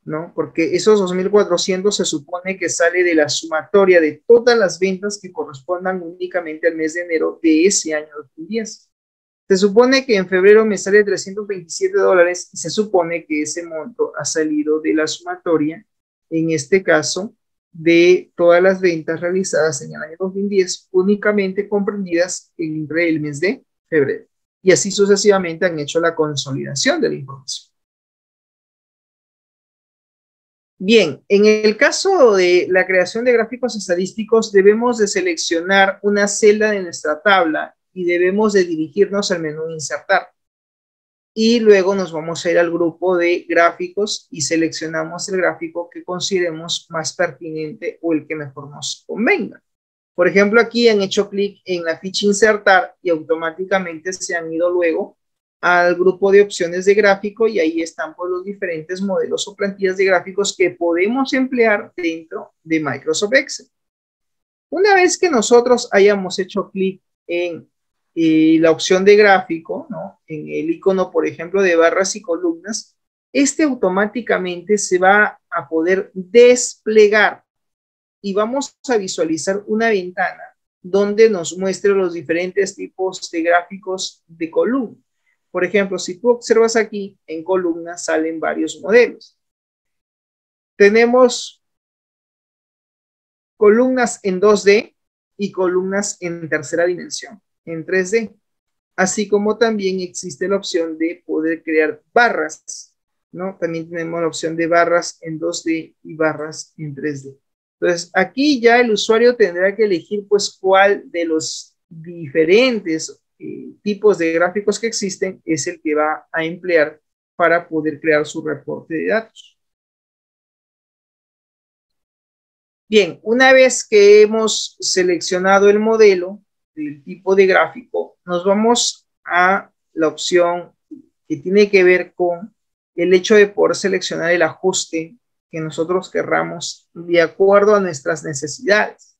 ¿no? Porque esos 2.400 se supone que sale de la sumatoria de todas las ventas que correspondan únicamente al mes de enero de ese año 2010. Se supone que en febrero me sale $327 y se supone que ese monto ha salido de la sumatoria, en este caso, de todas las ventas realizadas en el año 2010, únicamente comprendidas entre el mes de febrero. Y así sucesivamente han hecho la consolidación de la información. Bien, en el caso de la creación de gráficos estadísticos, debemos de seleccionar una celda de nuestra tabla y debemos de dirigirnos al menú Insertar. Y luego nos vamos a ir al grupo de gráficos y seleccionamos el gráfico que consideremos más pertinente o el que mejor nos convenga. Por ejemplo, aquí han hecho clic en la ficha Insertar y automáticamente se han ido luego al grupo de opciones de gráfico y ahí están pues, los diferentes modelos o plantillas de gráficos que podemos emplear dentro de Microsoft Excel. Una vez que nosotros hayamos hecho clic en la opción de gráfico, ¿no? En el icono, por ejemplo, de barras y columnas, este automáticamente se va a poder desplegar y vamos a visualizar una ventana donde nos muestre los diferentes tipos de gráficos de columna. Por ejemplo, si tú observas aquí, en columna salen varios modelos. Tenemos columnas en 2D y columnas en tercera dimensión, en 3D. así como también existe la opción de poder crear barras, ¿no? También tenemos la opción de barras en 2D y barras en 3D. Entonces, aquí ya el usuario tendrá que elegir, pues, cuál de los diferentes tipos de gráficos que existen es el que va a emplear para poder crear su reporte de datos. Bien, una vez que hemos seleccionado el modelo del tipo de gráfico, nos vamos a la opción que tiene que ver con el hecho de poder seleccionar el ajuste que nosotros querramos de acuerdo a nuestras necesidades.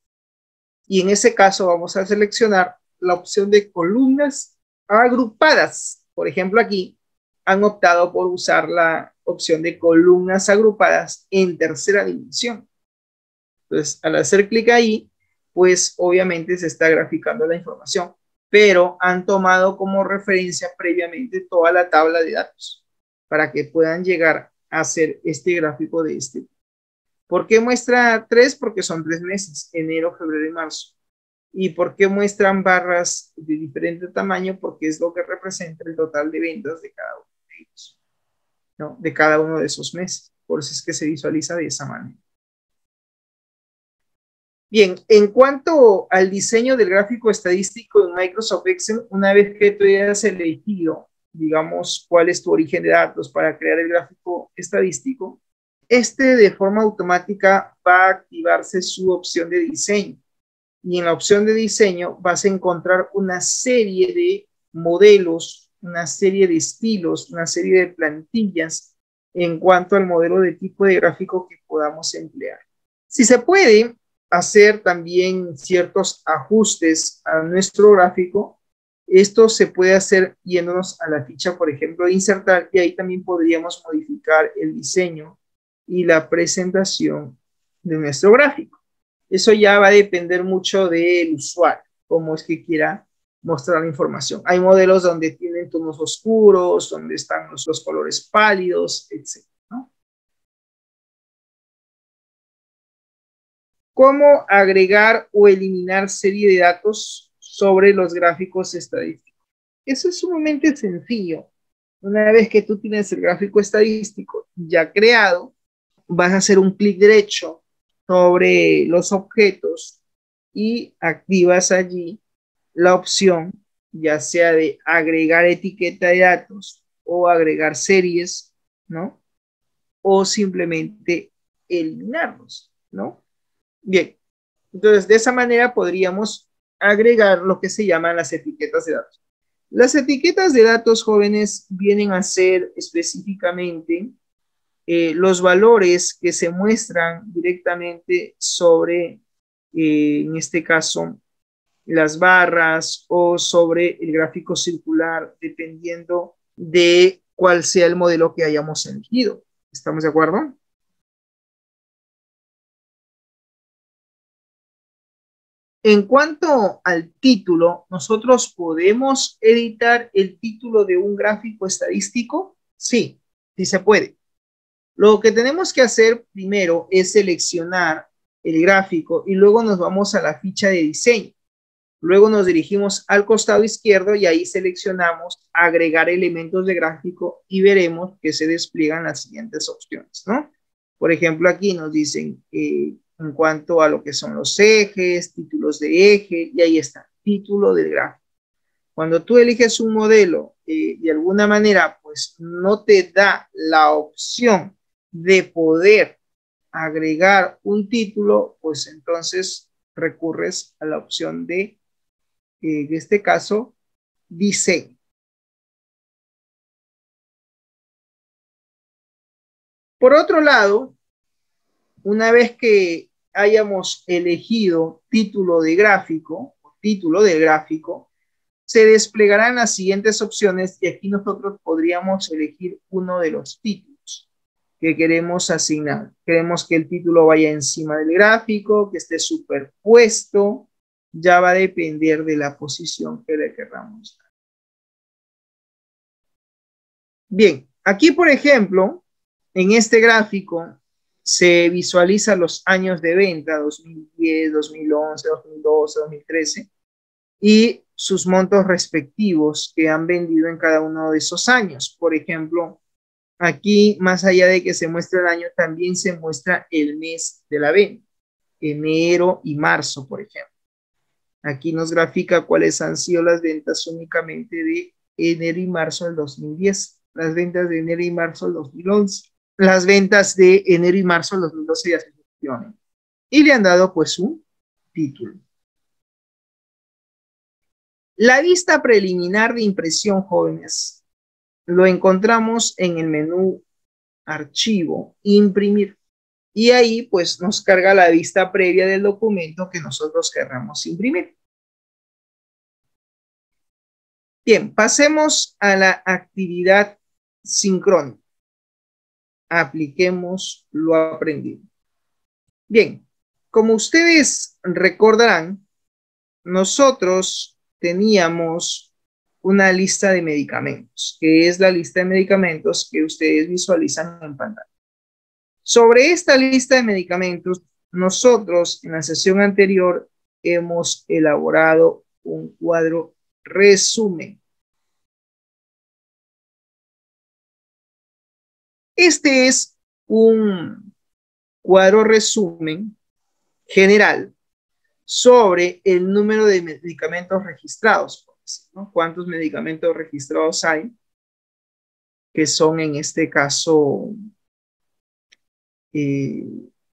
Y en ese caso vamos a seleccionar la opción de columnas agrupadas. Por ejemplo, aquí han optado por usar la opción de columnas agrupadas en tercera dimensión. Entonces, al hacer clic ahí, pues obviamente se está graficando la información, pero han tomado como referencia previamente toda la tabla de datos para que puedan llegar a hacer este gráfico de este tipo. ¿Por qué muestra 3? Porque son 3 meses, enero, febrero y marzo. ¿Y por qué muestran barras de diferente tamaño? Porque es lo que representa el total de ventas de cada uno de ellos, ¿no? De cada uno de esos meses. Por eso es que se visualiza de esa manera. Bien, en cuanto al diseño del gráfico estadístico en Microsoft Excel, una vez que tú hayas elegido, digamos, cuál es tu origen de datos para crear el gráfico estadístico, de forma automática va a activarse su opción de diseño. Y en la opción de diseño vas a encontrar una serie de modelos, una serie de estilos, una serie de plantillas en cuanto al modelo de tipo de gráfico que podamos emplear. Si se puede hacer también ciertos ajustes a nuestro gráfico, esto se puede hacer yéndonos a la ficha, por ejemplo, de insertar, y ahí también podríamos modificar el diseño y la presentación de nuestro gráfico. Eso ya va a depender mucho del usuario, cómo es que quiera mostrar la información. Hay modelos donde tienen tonos oscuros, donde están los colores pálidos, etc., ¿no? ¿Cómo agregar o eliminar serie de datos sobre los gráficos estadísticos? Eso es sumamente sencillo. Una vez que tú tienes el gráfico estadístico ya creado, vas a hacer un clic derecho sobre los objetos y activas allí la opción, ya sea de agregar etiqueta de datos o agregar series, ¿no? O simplemente eliminarlos, ¿no? Bien, entonces de esa manera podríamos agregar lo que se llaman las etiquetas de datos. Las etiquetas de datos, jóvenes, vienen a ser específicamente los valores que se muestran directamente sobre, en este caso, las barras o sobre el gráfico circular, dependiendo de cuál sea el modelo que hayamos elegido. ¿Estamos de acuerdo? En cuanto al título, ¿nosotros podemos editar el título de un gráfico estadístico? Sí, sí se puede. Lo que tenemos que hacer primero es seleccionar el gráfico y luego nos vamos a la ficha de diseño. Luego nos dirigimos al costado izquierdo y ahí seleccionamos agregar elementos de gráfico y veremos que se despliegan las siguientes opciones, ¿no? Por ejemplo, aquí nos dicen en cuanto a lo que son los ejes, títulos de eje, y ahí está, título del gráfico. Cuando tú eliges un modelo, de alguna manera, pues no te da la opción de poder agregar un título, pues entonces recurres a la opción de, en este caso, diseño. Por otro lado, una vez que hayamos elegido título de gráfico, o título del gráfico, se desplegarán las siguientes opciones y aquí nosotros podríamos elegir uno de los títulos que queremos asignar. Queremos que el título vaya encima del gráfico, que esté superpuesto, ya va a depender de la posición que le queramos dar. Bien, aquí por ejemplo, en este gráfico se visualizan los años de venta, 2010, 2011, 2012, 2013, y sus montos respectivos que han vendido en cada uno de esos años. Por ejemplo, aquí, más allá de que se muestre el año, también se muestra el mes de la venta, enero y marzo, por ejemplo. Aquí nos grafica cuáles han sido las ventas únicamente de enero y marzo del 2010, las ventas de enero y marzo del 2011, las ventas de enero y marzo del 2012 ya se gestionan. Y le han dado pues un título. La vista preliminar de impresión, jóvenes, lo encontramos en el menú Archivo, Imprimir. Y ahí pues nos carga la vista previa del documento que nosotros querramos imprimir. Bien, pasemos a la actividad sincrónica. Apliquemos lo aprendido. Bien, como ustedes recordarán, nosotros teníamos una lista de medicamentos, que es la lista de medicamentos que ustedes visualizan en pantalla. Sobre esta lista de medicamentos, nosotros en la sesión anterior hemos elaborado un cuadro resumen. Este es un cuadro resumen general sobre el número de medicamentos registrados, ¿no? ¿Cuántos medicamentos registrados hay? Que son en este caso,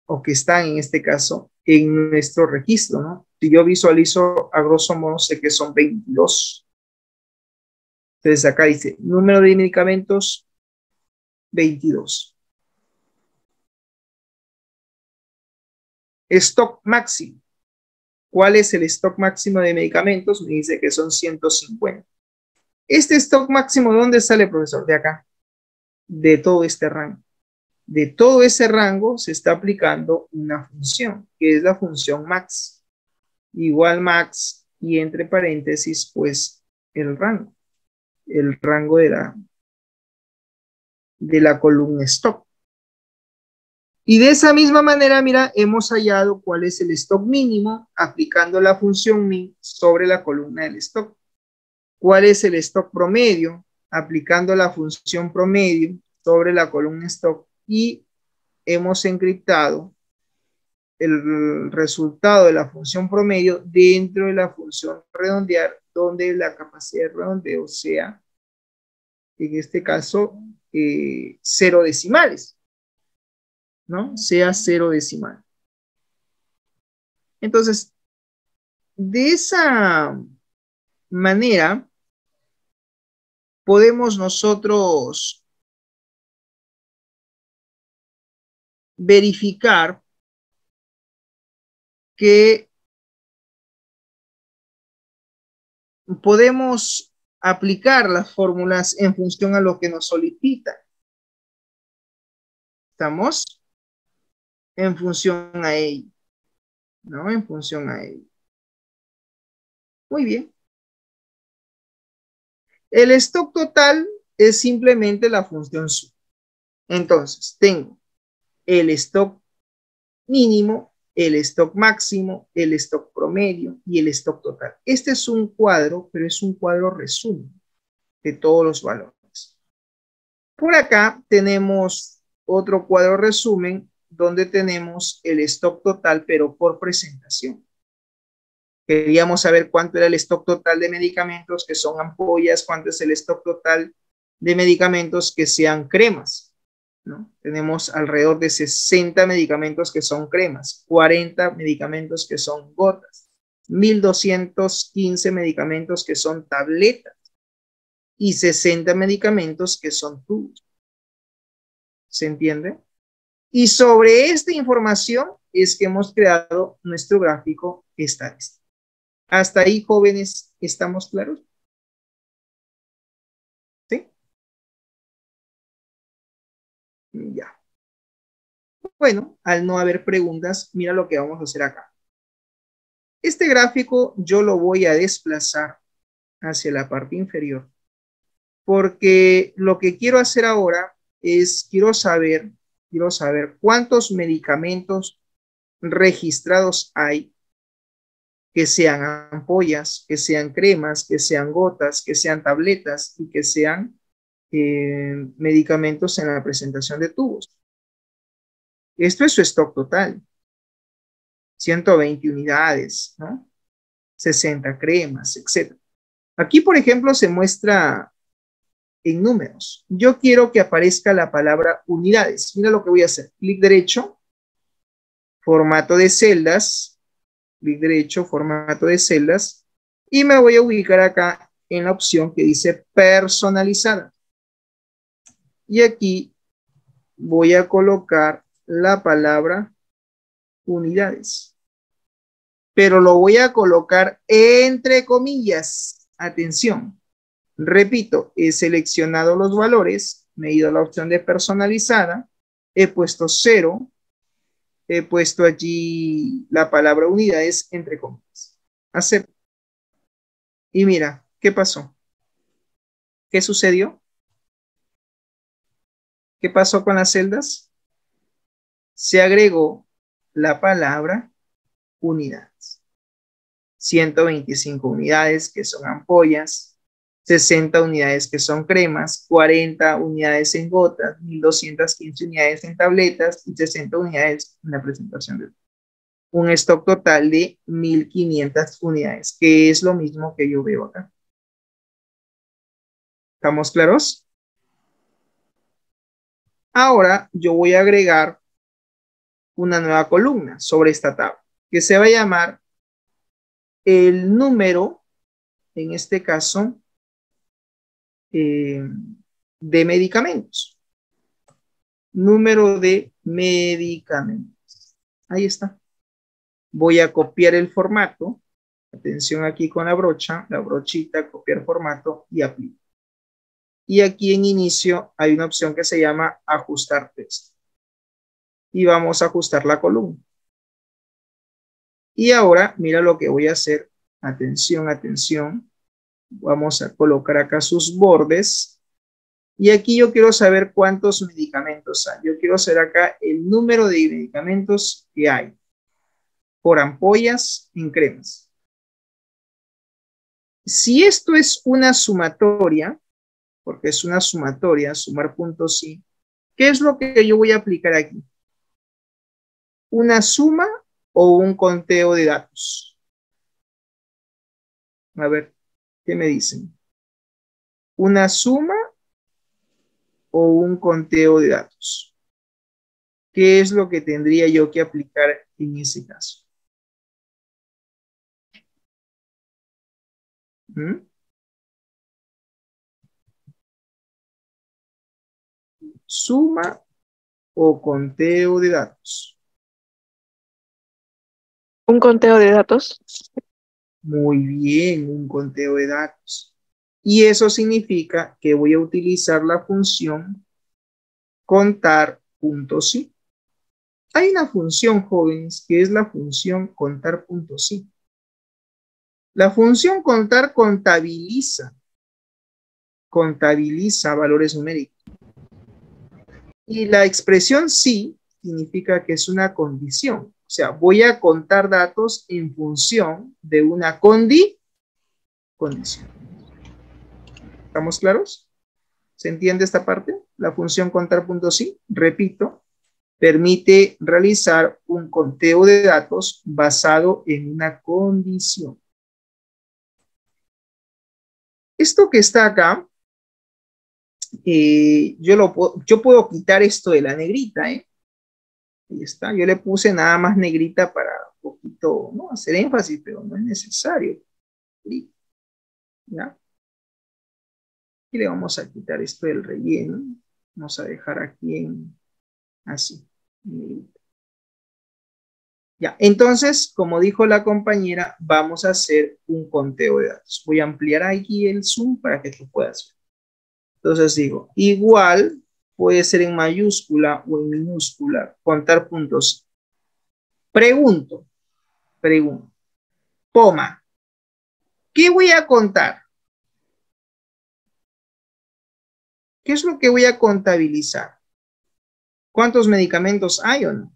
o que están en este caso en nuestro registro, ¿no? Si yo visualizo a grosso modo, sé que son 22. Entonces acá dice, número de medicamentos, 22. Stock máximo. ¿Cuál es el stock máximo de medicamentos? Me dice que son 150. Este stock máximo, ¿de dónde sale, profesor? De acá. De todo este rango. De todo ese rango se está aplicando una función, que es la función max. Igual max y entre paréntesis, pues, el rango. El rango de la columna stock. Y de esa misma manera, mira, hemos hallado cuál es el stock mínimo aplicando la función min sobre la columna del stock. ¿Cuál es el stock promedio? Aplicando la función promedio sobre la columna stock. Y hemos encriptado el resultado de la función promedio dentro de la función redondear, donde la capacidad de redondeo sea, en este caso, 0 decimales. ¿No? Sea 0 decimal. Entonces, de esa manera, podemos nosotros verificar que podemos aplicar las fórmulas en función a lo que nos solicita. ¿Estamos? En función a ello, ¿no? En función a ello. Muy bien. El stock total es simplemente la función sub. Entonces, tengo el stock mínimo, el stock máximo, el stock promedio y el stock total. Este es un cuadro, pero es un cuadro resumen de todos los valores. Por acá tenemos otro cuadro resumen donde tenemos el stock total, pero por presentación. Queríamos saber cuánto era el stock total de medicamentos que son ampollas, cuánto es el stock total de medicamentos que sean cremas, ¿no? Tenemos alrededor de 60 medicamentos que son cremas, 40 medicamentos que son gotas, 1.215 medicamentos que son tabletas y 60 medicamentos que son tubos. ¿Se entiende? Y sobre esta información es que hemos creado nuestro gráfico estadístico. Hasta ahí, jóvenes, ¿estamos claros? ¿Sí? Ya. Bueno, al no haber preguntas, mira lo que vamos a hacer acá. Este gráfico yo lo voy a desplazar hacia la parte inferior, porque lo que quiero hacer ahora es, quiero saber cuántos medicamentos registrados hay que sean ampollas, que sean cremas, que sean gotas, que sean tabletas y que sean medicamentos en la presentación de tubos. Esto es su stock total. 120 unidades, ¿no? 60 cremas, etc. Aquí, por ejemplo, se muestra en números. Yo quiero que aparezca la palabra unidades. Mira lo que voy a hacer. Clic derecho, formato de celdas, clic derecho, formato de celdas, y me voy a ubicar acá en la opción que dice personalizada. Y aquí voy a colocar la palabra unidades. Pero lo voy a colocar entre comillas. Atención. Repito, he seleccionado los valores, me he ido a la opción de personalizada, he puesto 0, he puesto allí la palabra unidades entre comillas. Acepto. Y mira, ¿qué pasó? ¿Qué sucedió? ¿Qué pasó con las celdas? Se agregó la palabra unidades. 125 unidades que son ampollas, 60 unidades que son cremas, 40 unidades en gotas, 1215 unidades en tabletas y 60 unidades en la presentación de un stock total de 1500 unidades, que es lo mismo que yo veo acá. ¿Estamos claros? Ahora yo voy a agregar una nueva columna sobre esta tabla, que se va a llamar el número, en este caso, de medicamentos. Número de medicamentos. Ahí está. Voy a copiar el formato. Atención aquí con la brocha, la brochita, copiar formato y aplico. Y aquí en inicio hay una opción que se llama ajustar texto. Y vamos a ajustar la columna. Y ahora, mira lo que voy a hacer. Atención, atención. Vamos a colocar acá sus bordes. Y aquí yo quiero saber cuántos medicamentos hay. Yo quiero saber acá el número de medicamentos que hay. Por ampollas en cremas. Si esto es una sumatoria, porque es una sumatoria, sumar puntos sí, ¿qué es lo que yo voy a aplicar aquí? ¿Una suma o un conteo de datos? A ver, ¿qué me dicen? ¿Una suma o un conteo de datos? ¿Qué es lo que tendría yo que aplicar en ese caso? ¿Suma o conteo de datos? Un conteo de datos. Muy bien, un conteo de datos. Y eso significa que voy a utilizar la función contar puntos sí. Hay una función, jóvenes, que es la función contar puntos sí. La función contar contabiliza valores numéricos. Y la expresión sí significa que es una condición. O sea, voy a contar datos en función de una condición. ¿Estamos claros? ¿Se entiende esta parte? La función contar puntos sí, repito, permite realizar un conteo de datos basado en una condición. Esto que está acá, yo puedo quitar esto de la negrita, ¿eh? Ahí está, yo le puse nada más negrita para un poquito, ¿no? Hacer énfasis, pero no es necesario. ¿Ya? Y le vamos a quitar esto del relleno. Vamos a dejar aquí en así. Ya, entonces, como dijo la compañera, vamos a hacer un conteo de datos. Voy a ampliar aquí el zoom para que tú puedas ver. Entonces digo, igual puede ser en mayúscula o en minúscula, contar puntos. Pregunto, coma, ¿qué voy a contar? ¿Qué es lo que voy a contabilizar? ¿Cuántos medicamentos hay o no?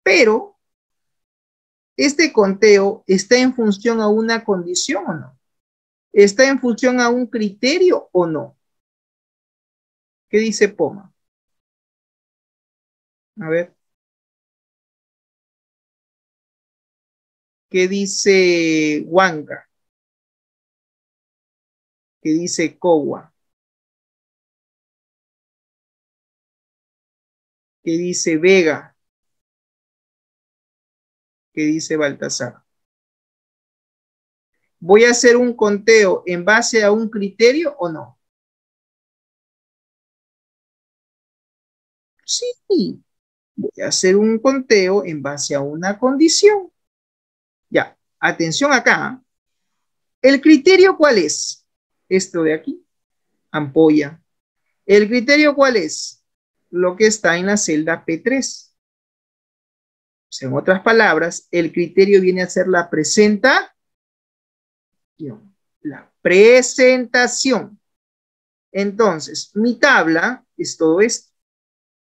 Pero ¿Este conteo está en función a una condición o no? ¿Está en función a un criterio o no? ¿Qué dice Poma? A ver. ¿Qué dice Huanca? ¿Qué dice Cowa? ¿Qué dice Vega? ¿Qué dice Baltasar? ¿Voy a hacer un conteo en base a un criterio o no? Sí, voy a hacer un conteo en base a una condición. Ya, atención acá. ¿El criterio cuál es? Esto de aquí, ampolla. ¿El criterio cuál es? Lo que está en la celda P3. O sea, en otras palabras, el criterio viene a ser la presentación. La presentación. Entonces, mi tabla es todo esto.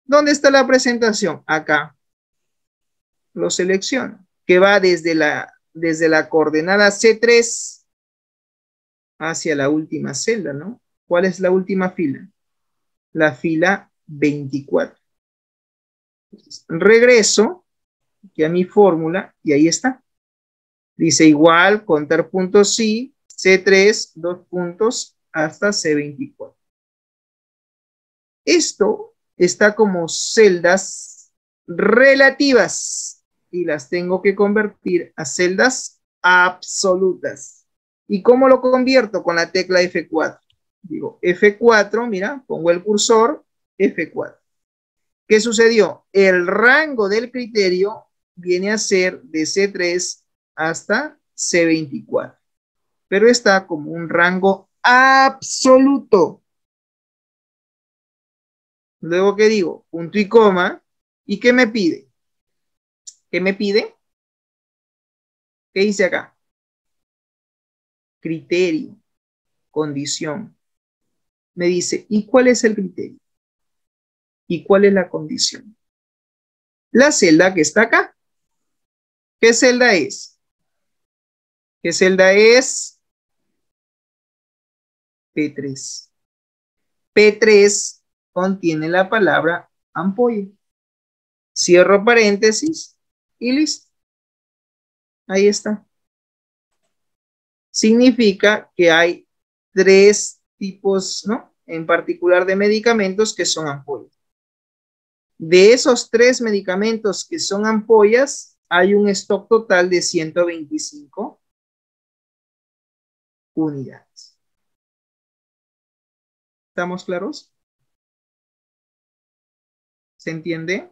¿Dónde está la presentación? Acá. Lo selecciono. Que va desde la coordenada C3 hacia la última celda, ¿no? ¿Cuál es la última fila? La fila 24. Entonces, regreso aquí a mi fórmula y ahí está. Dice igual, contar puntos sí, C3, 2 puntos hasta C24. Esto está como celdas relativas y las tengo que convertir a celdas absolutas. ¿Y cómo lo convierto? Con la tecla F4. Digo F4, mira, pongo el cursor, F4. ¿Qué sucedió? El rango del criterio viene a ser de C3 hasta C24, pero está como un rango absoluto. Luego, ¿qué digo? Punto y coma. ¿Y qué me pide? ¿Qué me pide? ¿Qué dice acá? Criterio, condición. Me dice, ¿y cuál es el criterio? ¿Y cuál es la condición? La celda que está acá. ¿Qué celda es? ¿Qué celda es? P3. P3 contiene la palabra ampolla. Cierro paréntesis y listo. Ahí está. Significa que hay 3 tipos, ¿no? En particular de medicamentos que son ampollas. De esos 3 medicamentos que son ampollas, hay un stock total de 125 unidades. ¿Estamos claros? ¿Se entiende?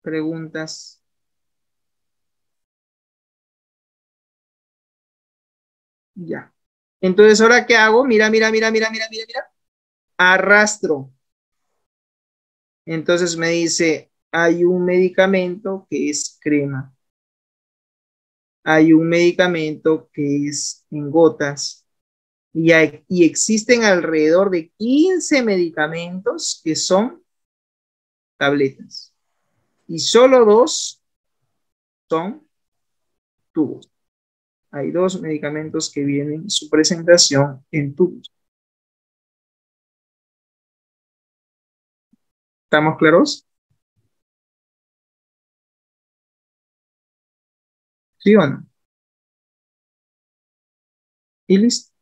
¿Preguntas? Ya. Entonces, ¿ahora qué hago? Mira. Arrastro. Entonces me dice, hay un medicamento que es crema. Hay un medicamento que es en gotas. Y existen alrededor de 15 medicamentos que son tabletas. Y solo 2 son tubos. Hay 2 medicamentos que vienen su presentación en tubos. ¿Estamos claros? ¿Sí o no? Y listo.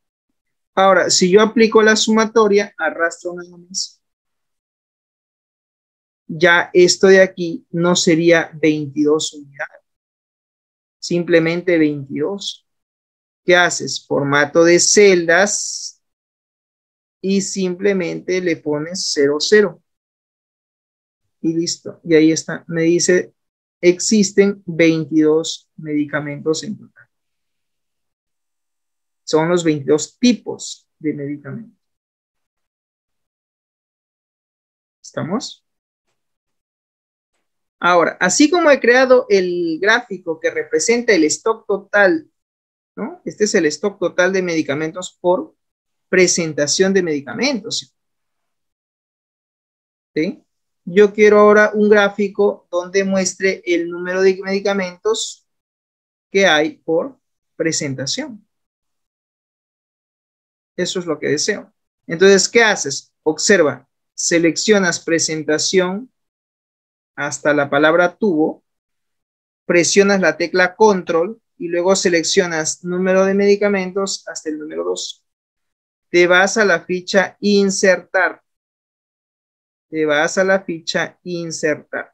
Ahora, si yo aplico la sumatoria, arrastro nada más. Ya esto de aquí no sería 22 unidades. Simplemente 22. ¿Qué haces? Formato de celdas y simplemente le pones 00. Y listo. Y ahí está. Me dice, existen 22 medicamentos en total. Son los 22 tipos de medicamentos. ¿Estamos? Ahora, así como he creado el gráfico que representa el stock total, ¿no? Este es el stock total de medicamentos por presentación de medicamentos. ¿Sí? Yo quiero ahora un gráfico donde muestre el número de medicamentos que hay por presentación. Eso es lo que deseo. Entonces, ¿qué haces? Observa, seleccionas presentación hasta la palabra tubo, presionas la tecla control y luego seleccionas número de medicamentos hasta el número 2. Te vas a la ficha insertar. Te vas a la ficha insertar.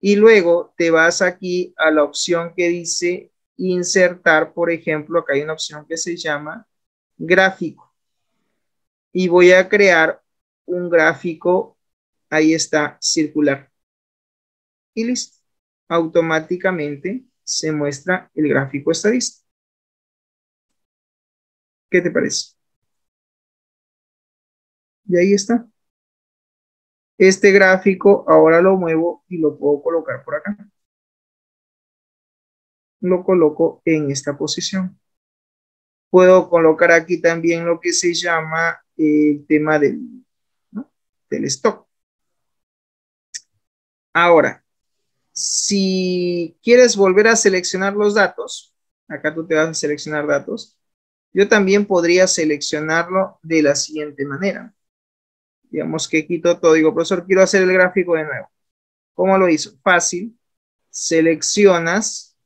Y luego te vas aquí a la opción que dice insertar, por ejemplo, acá hay una opción que se llama gráfico. Y voy a crear un gráfico, ahí está, circular. Y listo. Automáticamente se muestra el gráfico estadístico. ¿Qué te parece? Y ahí está. Este gráfico ahora lo muevo y lo puedo colocar por acá. Lo coloco en esta posición. Puedo colocar aquí también lo que se llama el tema ¿no? del stock. Ahora, si quieres volver a seleccionar los datos, acá tú te vas a seleccionar datos, yo también podría seleccionarlo de la siguiente manera. Digamos que quito todo, digo, profesor, quiero hacer el gráfico de nuevo. ¿Cómo lo hizo? Fácil. Seleccionas,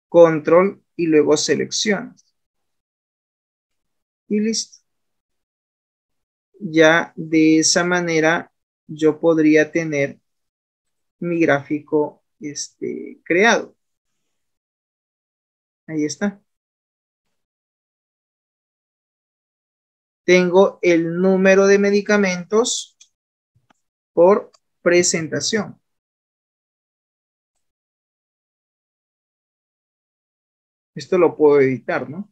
control y luego seleccionas. Y listo. Ya de esa manera yo podría tener mi gráfico creado. Ahí está. Tengo el número de medicamentos por presentación. Esto lo puedo editar, ¿no?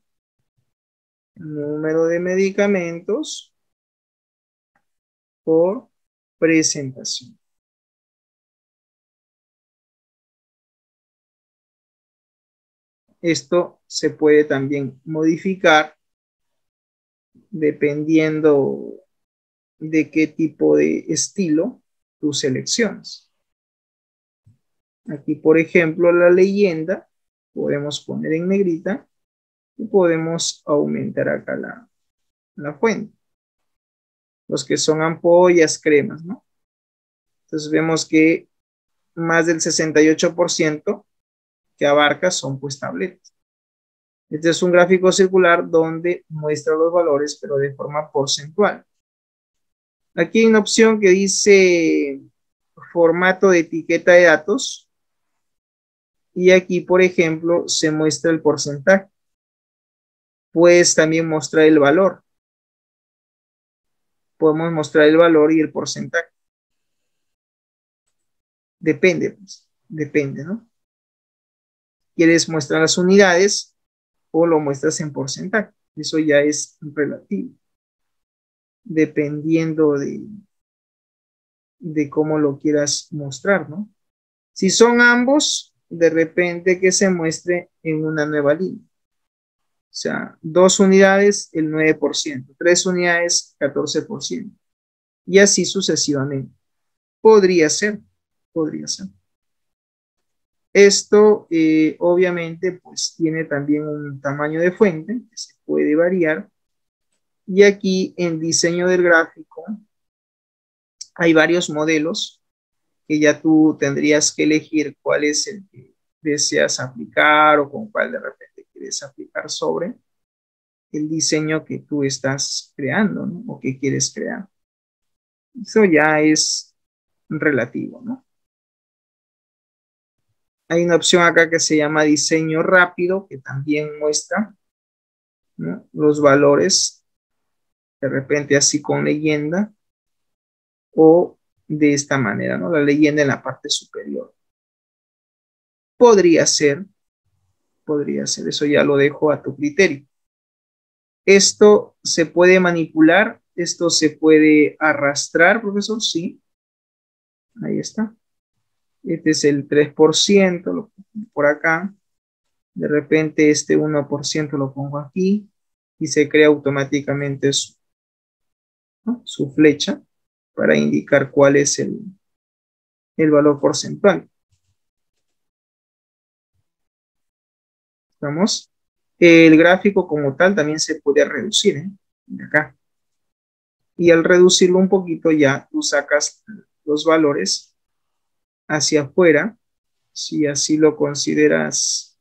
Número de medicamentos por presentación. Esto se puede también modificar dependiendo de qué tipo de estilo tú selecciones. Aquí, por ejemplo, la leyenda podemos poner en negrita y podemos aumentar acá la fuente. Los que son ampollas, cremas, ¿no? Entonces vemos que más del 68% que abarca son pues tabletas. Este es un gráfico circular donde muestra los valores, pero de forma porcentual. Aquí hay una opción que dice formato de etiqueta de datos. Y aquí, por ejemplo, se muestra el porcentaje. Puedes también mostrar el valor. Podemos mostrar el valor y el porcentaje. Depende, pues. Depende, ¿no? ¿Quieres mostrar las unidades o lo muestras en porcentaje? Eso ya es relativo. Dependiendo de cómo lo quieras mostrar, ¿no? Si son ambos, de repente que se muestre en una nueva línea. O sea, 2 unidades, el 9%, 3 unidades, 14%. Y así sucesivamente. Podría ser, podría ser. Esto obviamente pues tiene también un tamaño de fuente que se puede variar. Y aquí en diseño del gráfico hay varios modelos que ya tú tendrías que elegir cuál es el que deseas aplicar o con cuál de repente quieres aplicar sobre el diseño que tú estás creando, ¿no? O que quieres crear. Eso ya es relativo, ¿no? Hay una opción acá que se llama diseño rápido, que también muestra, ¿no? Los valores, de repente así con leyenda, o de esta manera, ¿no? La leyenda en la parte superior. Podría ser, eso ya lo dejo a tu criterio. Esto se puede manipular, esto se puede arrastrar, profesor, sí. Ahí está. Este es el 3%, lo pongo por acá. De repente este 1% lo pongo aquí y se crea automáticamente su, ¿no? Su flecha. para indicar cuál es el valor porcentual. ¿Estamos? El gráfico como tal también se puede reducir, ¿eh? De acá. Y al reducirlo un poquito ya tú sacas los valores hacia afuera, si así lo consideras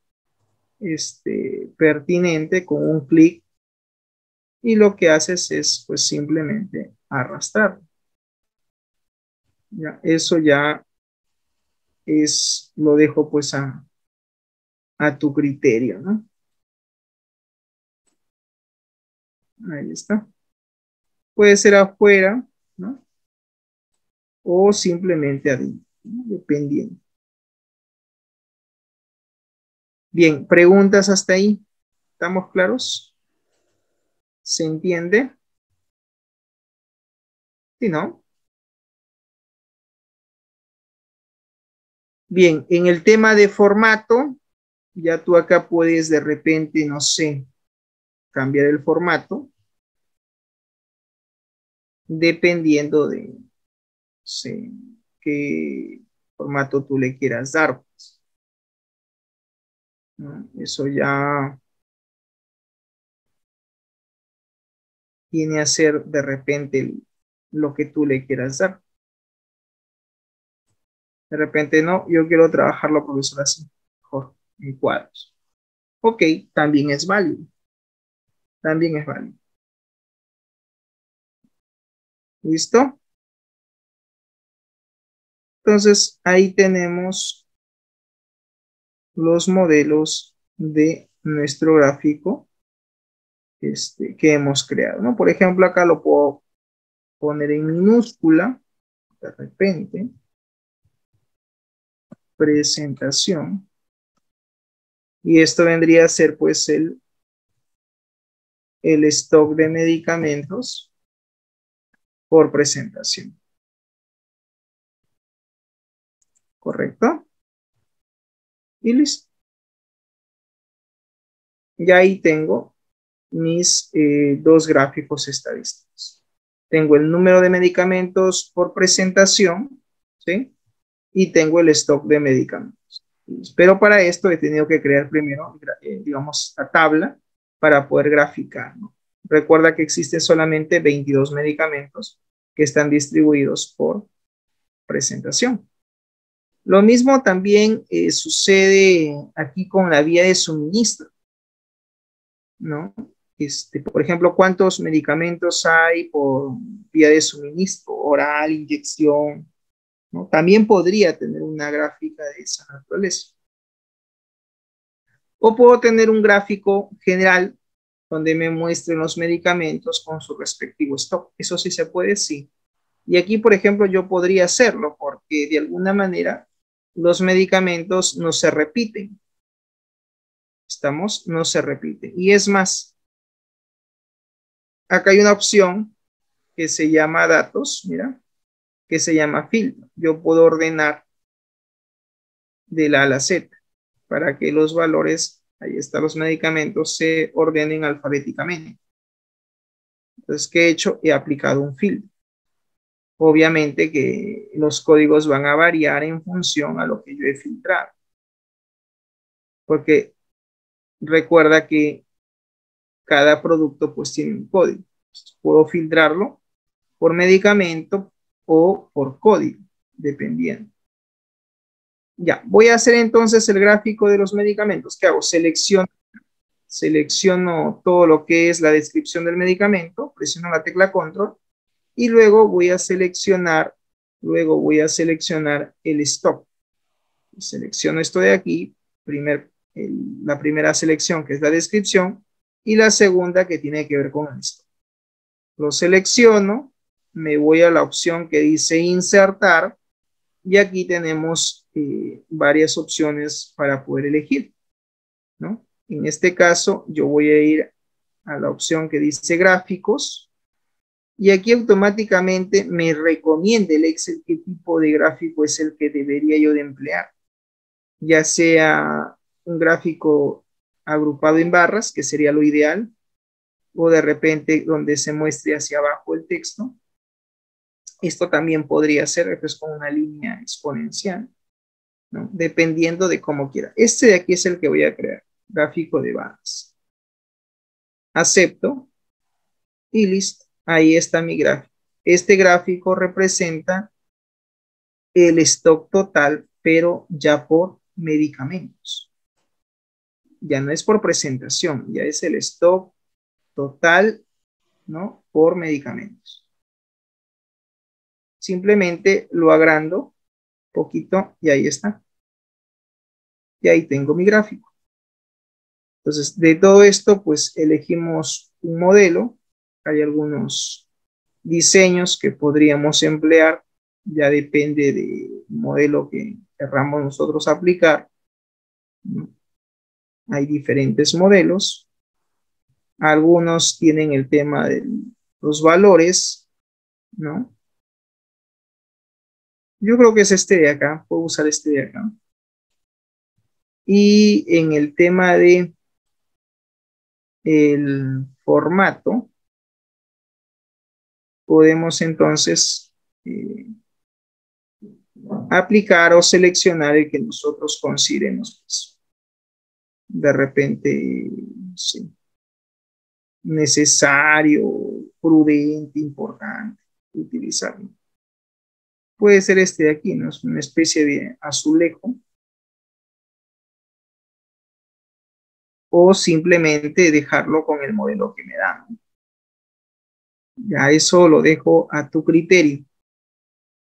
pertinente, con un clic, y lo que haces es pues simplemente arrastrar. Ya, eso ya lo dejo pues a tu criterio, ¿no? Ahí está. Puede ser afuera, ¿no? O simplemente adentro, ¿no? Dependiendo. Bien, preguntas hasta ahí. ¿Estamos claros? ¿Se entiende? ¿Sí, no? Bien, en el tema de formato, ya tú acá puedes de repente, no sé, cambiar el formato dependiendo de, no sé, qué formato tú le quieras dar, pues, ¿no? Eso ya viene a ser de repente lo que tú le quieras dar. De repente no, yo quiero trabajarlo, profesor, así, mejor, en cuadros. Ok, también es válido. También es válido. ¿Listo? Entonces, ahí tenemos los modelos de nuestro gráfico que hemos creado, ¿no? Por ejemplo, acá lo puedo poner en minúscula, de repente, presentación, y esto vendría a ser pues el stock de medicamentos por presentación. ¿Correcto? Y listo. Ya ahí tengo mis dos gráficos estadísticos. Tengo el número de medicamentos por presentación, ¿sí? Y tengo el stock de medicamentos. Pero para esto he tenido que crear primero, digamos, la tabla para poder graficar, ¿no? Recuerda que existen solamente 22 medicamentos que están distribuidos por presentación. Lo mismo también sucede aquí con la vía de suministro, ¿no? Por ejemplo, ¿cuántos medicamentos hay por vía de suministro? Oral, inyección, ¿no? También podría tener una gráfica de esa naturaleza. O puedo tener un gráfico general donde me muestren los medicamentos con su respectivo stock. Eso sí se puede, sí. Y aquí, por ejemplo, yo podría hacerlo porque de alguna manera los medicamentos no se repiten. ¿Estamos? No se repiten. Y es más, acá hay una opción que se llama datos, mira, que se llama filtro. Yo puedo ordenar de la A a la Z para que los valores, ahí están los medicamentos, se ordenen alfabéticamente. Entonces, ¿qué he hecho? He aplicado un filtro. Obviamente que los códigos van a variar en función a lo que yo he filtrado. Porque recuerda que cada producto pues tiene un código. Entonces, puedo filtrarlo por medicamento o por código, dependiendo. Ya, voy a hacer entonces el gráfico de los medicamentos. ¿Qué hago? Selecciono todo lo que es la descripción del medicamento, presiono la tecla control y luego voy a seleccionar el stock. Selecciono esto de aquí, la primera selección que es la descripción y la segunda que tiene que ver con el stock. Lo selecciono, me voy a la opción que dice insertar y aquí tenemos varias opciones para poder elegir, ¿no? En este caso yo voy a ir a la opción que dice gráficos y aquí automáticamente me recomienda el Excel qué tipo de gráfico es el que debería yo de emplear, ya sea un gráfico agrupado en barras, que sería lo ideal, o de repente donde se muestre hacia abajo el texto, Esto también podría ser pues, con una línea exponencial, ¿no? Dependiendo de cómo quiera. Este de aquí es el que voy a crear, gráfico de barras. Acepto y listo. Ahí está mi gráfico. Este gráfico representa el stock total, pero ya por medicamentos. Ya no es por presentación, ya es el stock total, ¿no? Por medicamentos. Simplemente lo agrando poquito y ahí está. Y ahí tengo mi gráfico. Entonces, de todo esto, pues elegimos un modelo. Hay algunos diseños que podríamos emplear. Ya depende del modelo que querramos nosotros aplicar, ¿no? Hay diferentes modelos. Algunos tienen el tema de los valores, ¿no? Yo creo que es este de acá. Puedo usar este de acá. Y en el tema de el formato, podemos entonces aplicar o seleccionar el que nosotros consideremos pues, de repente sí, necesario, prudente, importante utilizarlo. Puede ser este de aquí, ¿no? Es una especie de azulejo. O simplemente dejarlo con el modelo que me dan, ¿no? Ya eso lo dejo a tu criterio.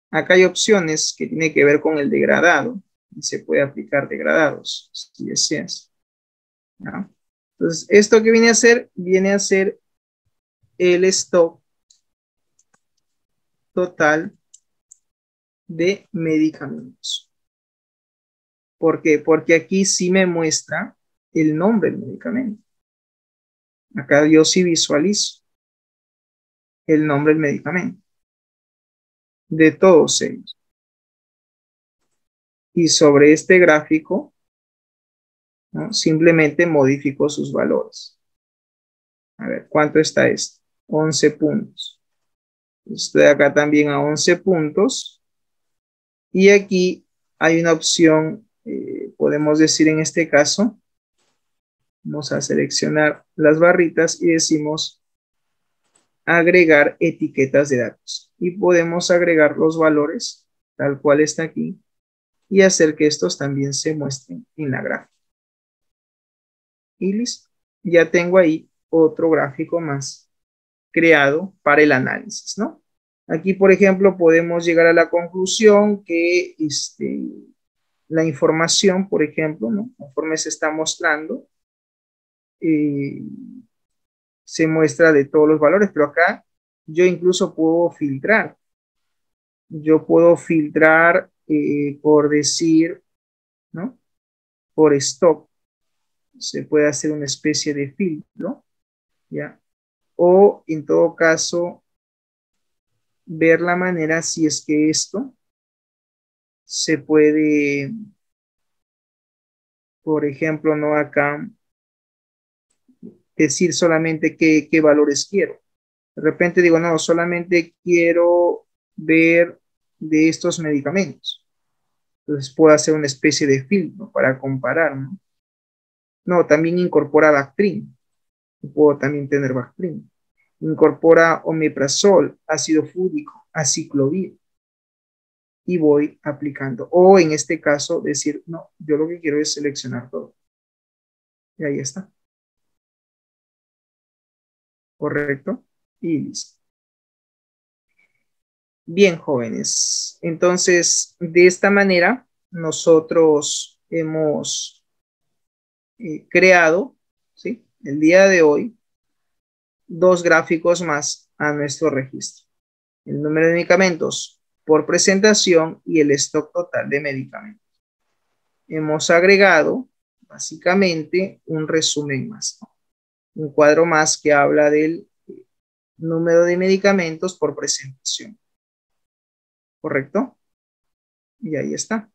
Acá hay opciones que tienen que ver con el degradado y se puede aplicar degradados si deseas, ¿no? Entonces, esto que viene a ser el stock total de medicamentos. ¿Por qué? Porque aquí sí me muestra el nombre del medicamento. Acá yo sí visualizo el nombre del medicamento de todos ellos. Y sobre este gráfico, ¿no? Simplemente modifico sus valores. A ver, ¿cuánto está esto? 11 puntos. Estoy acá también a 11 puntos. Y aquí hay una opción, podemos decir en este caso, vamos a seleccionar las barritas y decimos agregar etiquetas de datos. Y podemos agregar los valores, tal cual está aquí, y hacer que estos también se muestren en la gráfica. Y listo. Ya tengo ahí otro gráfico más creado para el análisis, ¿no? Aquí, por ejemplo, podemos llegar a la conclusión que la información, por ejemplo, ¿no? Conforme se está mostrando, se muestra de todos los valores, pero acá yo incluso puedo filtrar. Yo puedo filtrar por decir, ¿no? Por stock. Se puede hacer una especie de filtro, ¿ya? O en todo caso, ver la manera si es que esto se puede, por ejemplo, no acá, decir solamente qué valores quiero. De repente digo, no, solamente quiero ver de estos medicamentos. Entonces puedo hacer una especie de filtro para comparar, ¿no? No, también incorpora Bactrim. Puedo también tener Bactrim. Incorpora omeprazol, ácido fúrico, aciclovir. Y voy aplicando. O en este caso decir, no, yo lo que quiero es seleccionar todo. Y ahí está. Correcto. Y listo. Bien, jóvenes. Entonces, de esta manera, nosotros hemos creado, ¿sí? El día de hoy, 2 gráficos más a nuestro registro. El número de medicamentos por presentación y el stock total de medicamentos. Hemos agregado, básicamente, un resumen más, ¿no? Un cuadro más que habla del número de medicamentos por presentación. ¿Correcto? Y ahí está.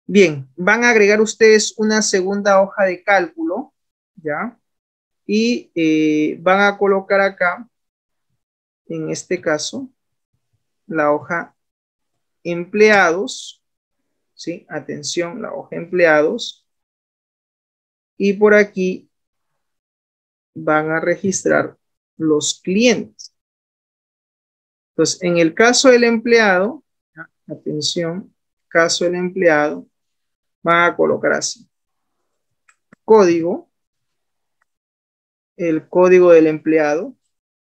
Bien, van a agregar ustedes una segunda hoja de cálculo, ¿ya? Y van a colocar acá en este caso, la hoja empleados, ¿sí? Atención, la hoja empleados. Y por aquí van a registrar los clientes. Entonces, en el caso del empleado, atención, caso del empleado, van a colocar así. Código, el código del empleado,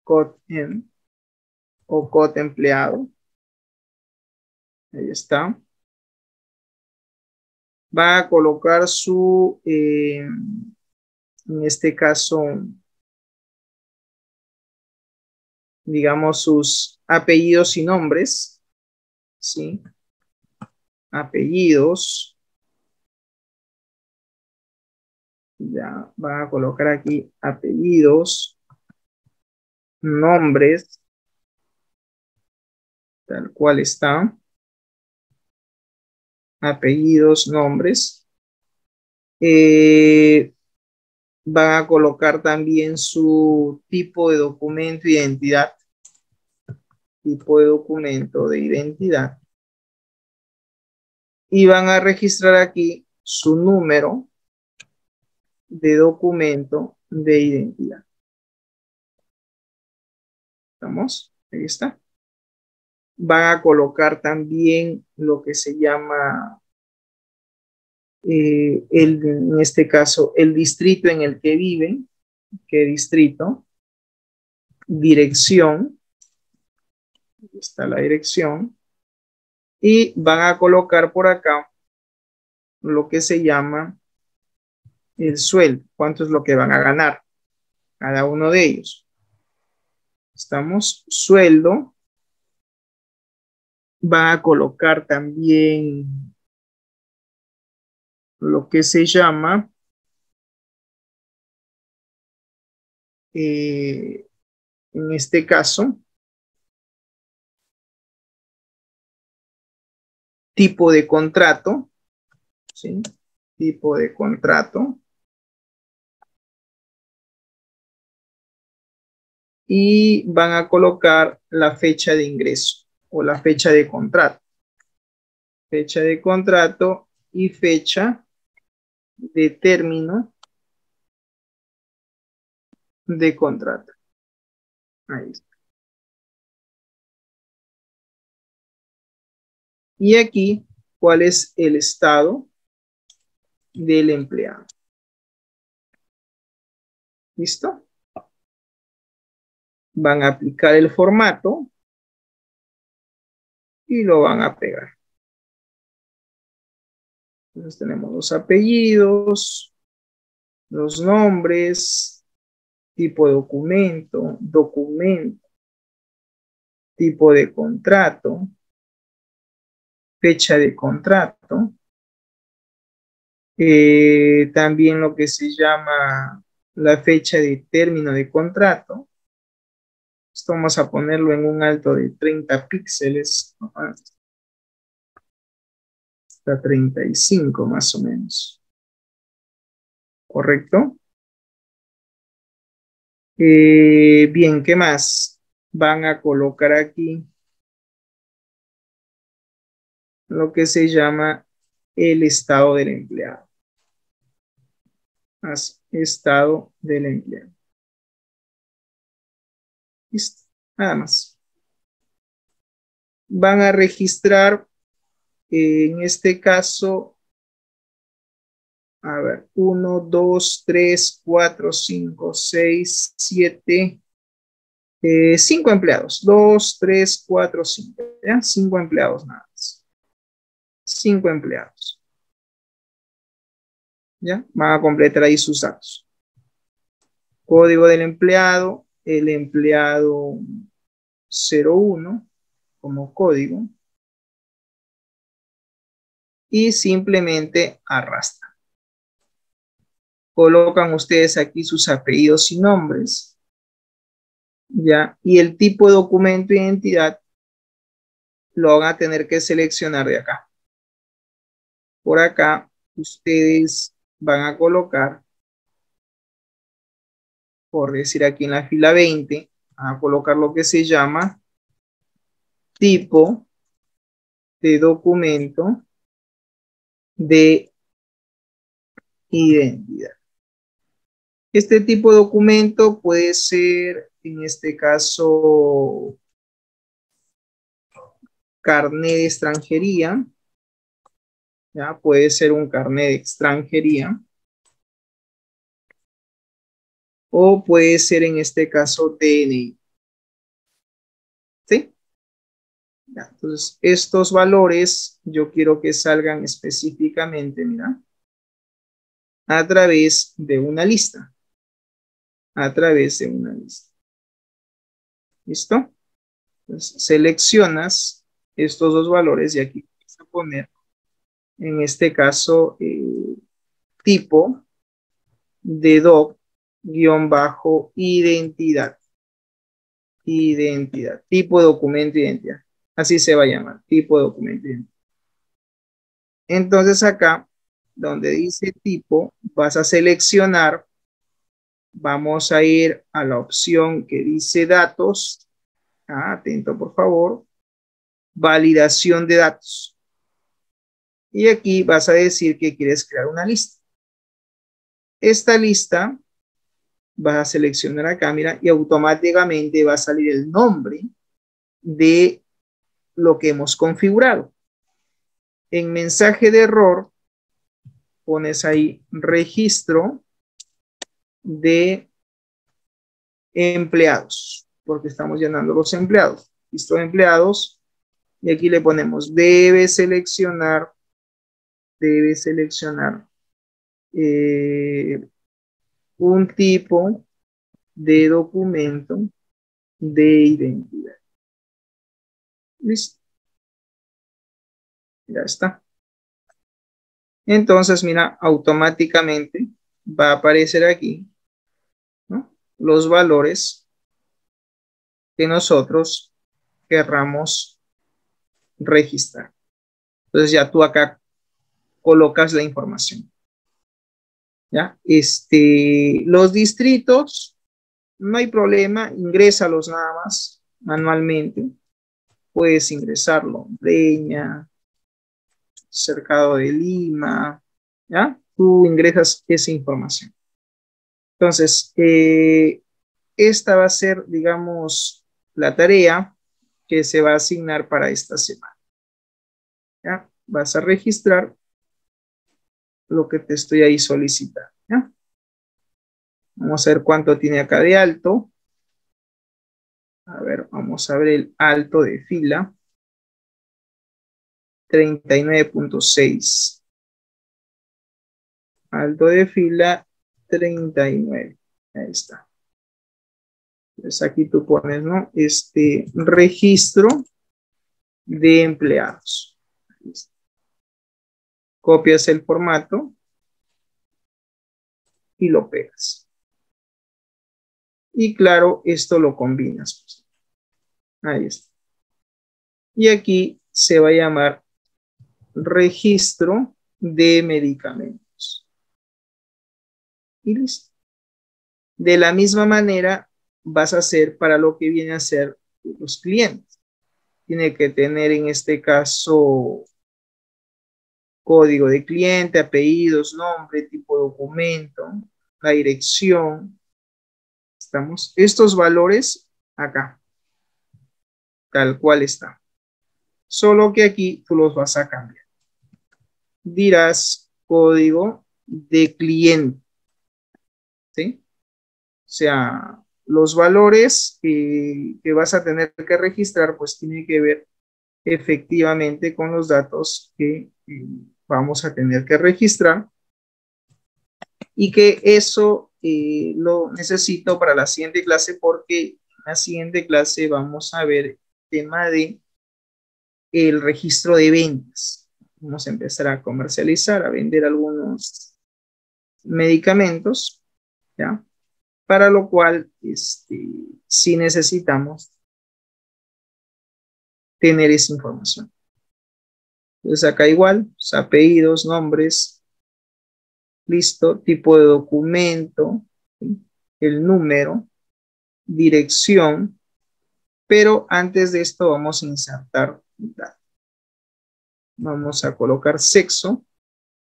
COD-EM o COD empleado. Ahí está. Va a colocar su, en este caso, digamos, sus apellidos y nombres, ¿sí? Apellidos. Ya van a colocar aquí apellidos, nombres, tal cual está. Apellidos, nombres. Van a colocar también su tipo de documento de identidad. Tipo de documento de identidad. Y van a registrar aquí su número de documento de identidad. ¿Estamos? Ahí está. Van a colocar también lo que se llama, en este caso, el distrito en el que viven. ¿Qué distrito? Dirección. Ahí está la dirección. Y van a colocar por acá lo que se llama el sueldo. ¿Cuánto es lo que van a ganar cada uno de ellos? Estamos, sueldo. Va a colocar también lo que se llama en este caso tipo de contrato, ¿sí? Tipo de contrato. Y van a colocar la fecha de ingreso o la fecha de contrato. Fecha de contrato y fecha de término de contrato. Ahí está. Y aquí, ¿cuál es el estado del empleado? ¿Listo? Van a aplicar el formato y lo van a pegar. Entonces tenemos los apellidos, los nombres, tipo de documento, tipo de contrato, fecha de contrato, también lo que se llama la fecha de término de contrato. Esto vamos a ponerlo en un alto de 30 píxeles, ¿no? Hasta 35 más o menos. ¿Correcto? Bien, ¿qué más? Van a colocar aquí lo que se llama el estado del empleado. Así, estado del empleado. Listo, nada más. Van a registrar, en este caso, a ver, 1, 2, 3, 4, 5, 6, 7, 5 empleados. 2, 3, 4, 5. ¿Ya? 5 empleados nada más. 5 empleados. ¿Ya? Van a completar ahí sus datos. Código del empleado, el empleado 01 como código. Y simplemente arrastran. Colocan ustedes aquí sus apellidos y nombres. ¿Ya? Y el tipo de documento de identidad lo van a tener que seleccionar de acá. Por acá ustedes van a colocar, por decir aquí en la fila 20, a colocar lo que se llama tipo de documento de identidad. Este tipo de documento puede ser, en este caso, carnet de extranjería, ¿ya? Puede ser un carnet de extranjería, o puede ser, en este caso, DNI. ¿Sí? Ya, entonces, estos valores yo quiero que salgan específicamente, mira, a través de una lista. A través de una lista. ¿Listo? Entonces, seleccionas estos dos valores y aquí vas a poner, en este caso, tipo de doc-identidad. Identidad. Tipo de documento de identidad. Así se va a llamar. Tipo de documento de identidad. Entonces acá, donde dice tipo, vas a seleccionar. Vamos a ir a la opción que dice datos. Atento, por favor. Validación de datos. Y aquí vas a decir que quieres crear una lista. Esta lista vas a seleccionar acá, mira, y automáticamente va a salir el nombre de lo que hemos configurado. En mensaje de error, pones ahí registro de empleados, porque estamos llenando los empleados. Registro de empleados, y aquí le ponemos debe seleccionar un tipo de documento de identidad. Listo. Ya está. Entonces, mira, automáticamente va a aparecer aquí, ¿no?, los valores que nosotros querramos registrar. Entonces ya tú acá colocas la información. ¿Ya? Los distritos, no hay problema, ingrésalos nada más manualmente. Puedes ingresarlo, Breña, Cercado de Lima, ¿ya? Tú ingresas esa información. Entonces, esta va a ser, digamos, la tarea que se va a asignar para esta semana. ¿Ya? Vas a registrar lo que te estoy ahí solicitando. ¿Ya? Vamos a ver cuánto tiene acá de alto. A ver, vamos a ver el alto de fila. 39.6. Alto de fila 39. Ahí está. Entonces aquí tú pones, ¿no? Registro de empleados. Copias el formato y lo pegas. Y claro, esto lo combinas. Ahí está. Y aquí se va a llamar registro de medicamentos. Y listo. De la misma manera vas a hacer para lo que viene a ser los clientes. Tiene que tener en este caso código de cliente, apellidos, nombre, tipo de documento, la dirección. Estamos, estos valores acá, tal cual está. Solo que aquí tú los vas a cambiar. Dirás código de cliente. ¿Sí? O sea, los valores que vas a tener que registrar, pues tiene que ver efectivamente con los datos que vamos a tener que registrar, y que eso lo necesito para la siguiente clase, porque en la siguiente clase vamos a ver el tema de el registro de ventas. Vamos a empezar a comercializar, a vender algunos medicamentos, ¿ya? Para lo cual sí necesitamos tener esa información. Entonces acá igual, pues, apellidos, nombres, listo, tipo de documento, ¿sí?, el número, dirección, pero antes de esto vamos a insertar un dato. Vamos a colocar sexo,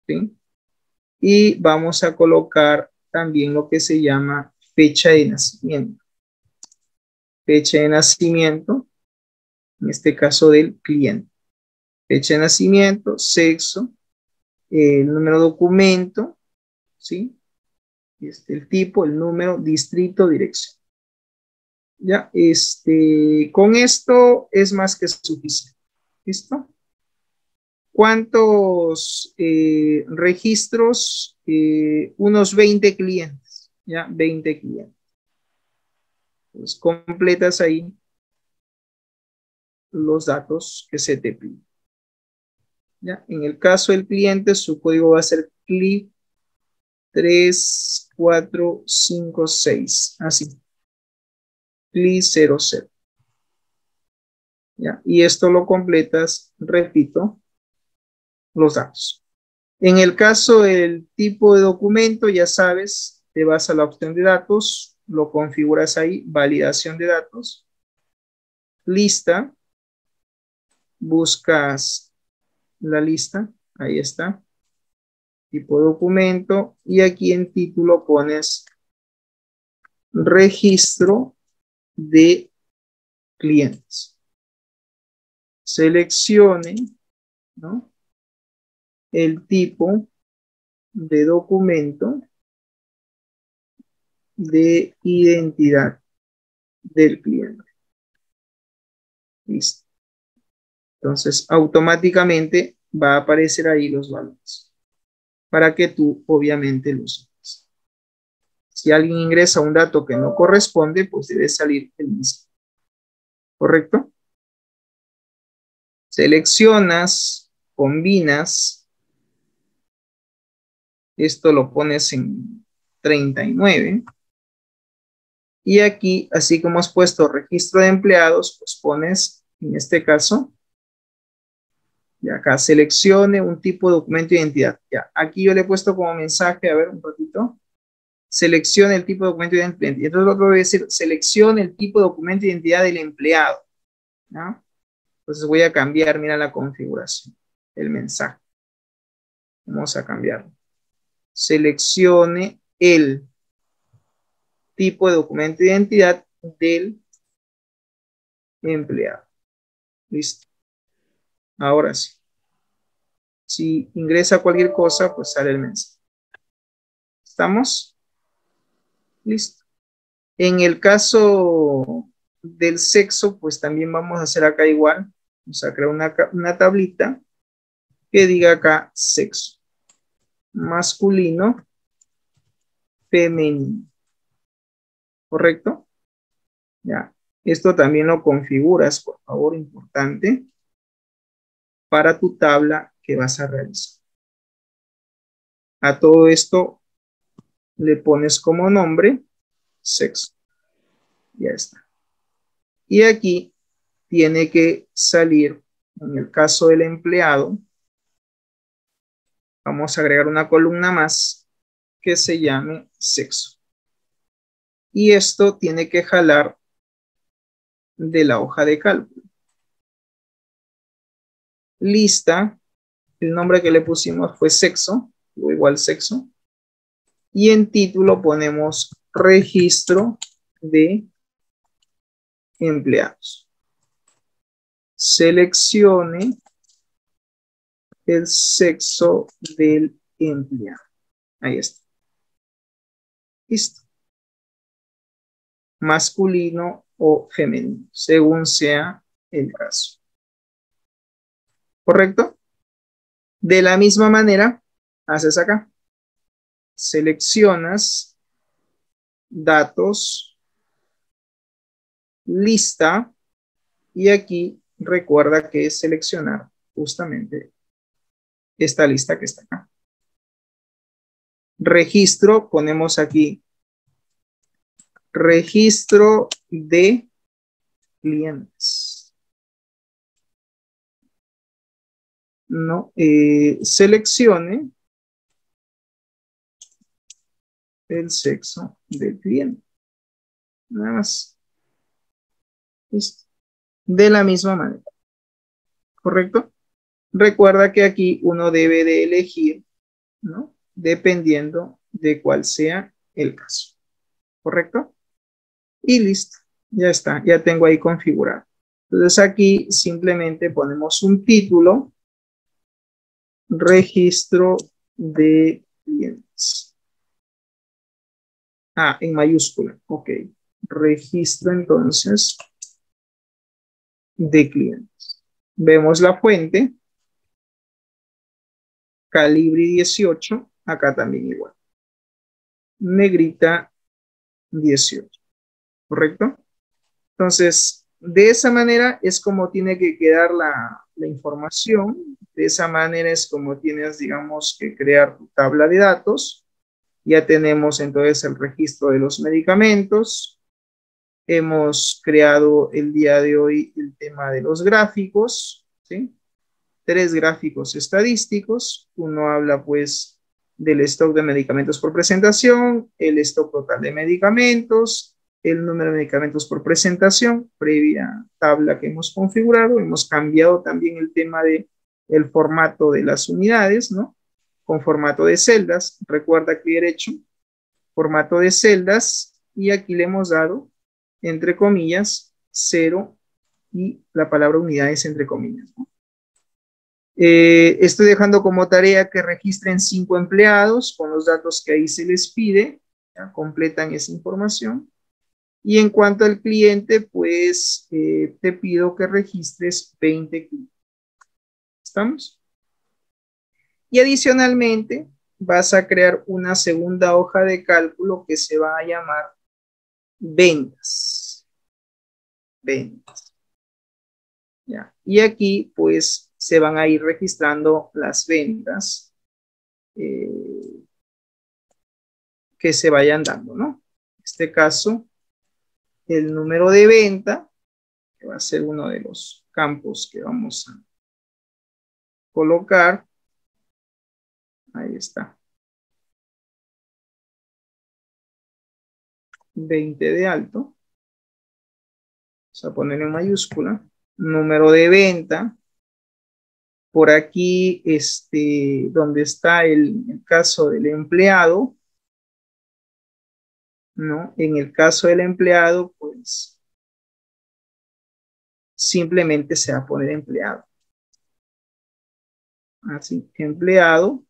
¿sí? Y vamos a colocar también lo que se llama fecha de nacimiento. Fecha de nacimiento, en este caso del cliente. Fecha de nacimiento, sexo, el número de documento, ¿sí? El tipo, el número, distrito, dirección. Ya, con esto es más que suficiente. ¿Listo? ¿Cuántos registros? Unos 20 clientes. Ya, 20 clientes. Pues completas ahí los datos que se te piden. ¿Ya? En el caso del cliente, su código va a ser CLI 3456. Así. CLI 00. ¿Ya? Y esto lo completas, repito, los datos. En el caso del tipo de documento, ya sabes, te vas a la opción de datos, lo configuras ahí, validación de datos, lista, buscas la lista, ahí está, tipo de documento, y aquí en título pones registro de clientes. Seleccione, ¿no?, el tipo de documento de identidad del cliente. Listo. Entonces, automáticamente va a aparecer ahí los valores para que tú, obviamente, los uses. Si alguien ingresa un dato que no corresponde, pues debe salir el mismo. ¿Correcto? Seleccionas, combinas. Esto lo pones en 39. Y aquí, así como has puesto registro de empleados, pues pones, en este caso, y acá seleccione un tipo de documento de identidad. Ya, aquí yo le he puesto como mensaje, a ver un ratito. Seleccione el tipo de documento de identidad. Y entonces lo otro voy a decir, seleccione el tipo de documento de identidad del empleado. ¿No? Entonces voy a cambiar, mira la configuración, el mensaje. Vamos a cambiarlo. Seleccione el tipo de documento de identidad del empleado. Listo. Ahora sí. Si ingresa cualquier cosa, pues sale el mensaje. ¿Estamos? Listo. En el caso del sexo, pues también vamos a hacer acá igual. Vamos a crear una tablita que diga acá sexo. Masculino, femenino. ¿Correcto? Ya. Esto también lo configuras, por favor, importante, para tu tabla que vas a realizar. A todo esto le pones como nombre sexo. Ya está. Y aquí tiene que salir, en el caso del empleado, vamos a agregar una columna más que se llame sexo. Y esto tiene que jalar de la hoja de cálculo. Lista, el nombre que le pusimos fue sexo, o igual sexo. Y en título ponemos registro de empleados. Seleccione el sexo del empleado. Ahí está. Listo. Masculino o femenino, según sea el caso. ¿Correcto? De la misma manera, haces acá. Seleccionas datos, lista, y aquí recuerda que es seleccionar justamente esta lista que está acá. Registro, ponemos aquí registro de clientes. No, seleccione el sexo del cliente. Nada más. Listo. De la misma manera. ¿Correcto? Recuerda que aquí uno debe de elegir, ¿no? Dependiendo de cuál sea el caso. ¿Correcto? Y listo. Ya está. Ya tengo ahí configurado. Entonces aquí simplemente ponemos un título. Registro de clientes. Ah, en mayúscula. Ok. Registro entonces de clientes. Vemos la fuente. Calibre 18. Acá también igual. Negrita 18. ¿Correcto? Entonces, de esa manera es como tiene que quedar la información. De esa manera es como tienes, digamos, que crear tu tabla de datos. Ya tenemos entonces el registro de los medicamentos. Hemos creado el día de hoy el tema de los gráficos, ¿sí? 3 gráficos estadísticos. Uno habla pues del stock de medicamentos por presentación, el stock total de medicamentos, el número de medicamentos por presentación, previa tabla que hemos configurado. Hemos cambiado también el tema de el formato de las unidades, ¿no? Con formato de celdas. Recuerda que he hecho formato de celdas y aquí le hemos dado, entre comillas, 0 y la palabra unidades entre comillas, ¿no? Estoy dejando como tarea que registren 5 empleados con los datos que ahí se les pide, ¿ya? Completan esa información. Y en cuanto al cliente, pues te pido que registres 20 clientes. ¿Estamos? Y adicionalmente vas a crear una segunda hoja de cálculo que se va a llamar ventas. Ventas. ¿Ya? Y aquí pues se van a ir registrando las ventas que se vayan dando, ¿no? En este caso, el número de venta, que va a ser uno de los campos que vamos a colocar. Ahí está. 20 de alto. Vamos a poner en mayúscula. Número de venta. Por aquí, donde está el caso del empleado, ¿no? En el caso del empleado, pues simplemente se va a poner empleado. Así, empleado.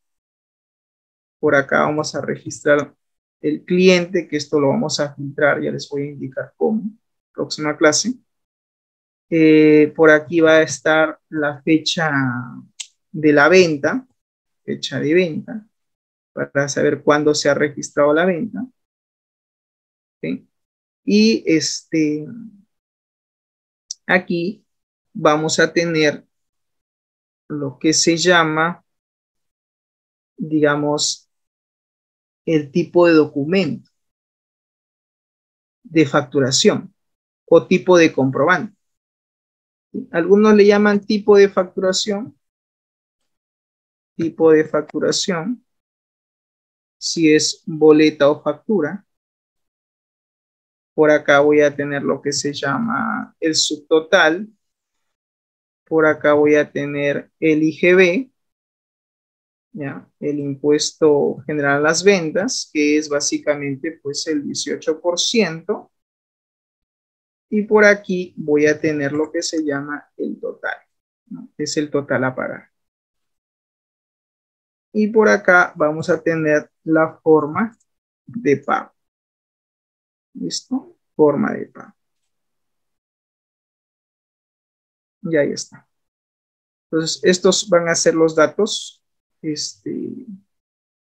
Por acá vamos a registrar el cliente, que esto lo vamos a filtrar, ya les voy a indicar cómo, próxima clase. Por aquí va a estar la fecha de la venta, fecha de venta, para saber cuándo se ha registrado la venta. ¿Sí? Y aquí vamos a tener lo que se llama, digamos, el tipo de documento de facturación o tipo de comprobante. Algunos le llaman tipo de facturación. Tipo de facturación. Si es boleta o factura. Por acá voy a tener lo que se llama el subtotal. Por acá voy a tener el IGB. ¿Ya? El impuesto general a las ventas, que es básicamente pues el 18%. Y por aquí voy a tener lo que se llama el total, ¿no? Es el total a pagar. Y por acá vamos a tener la forma de pago. ¿Listo? Forma de pago. Y ahí está. Entonces, estos van a ser los datos,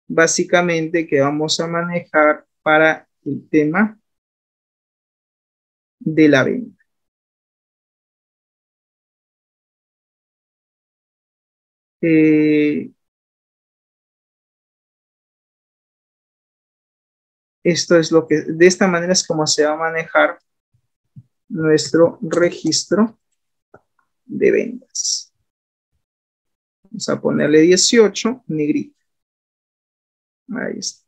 básicamente que vamos a manejar para el tema de la venta. Esto es lo que, de esta manera es como se va a manejar nuestro registro de ventas. Vamos a ponerle 18, negrita. Ahí está.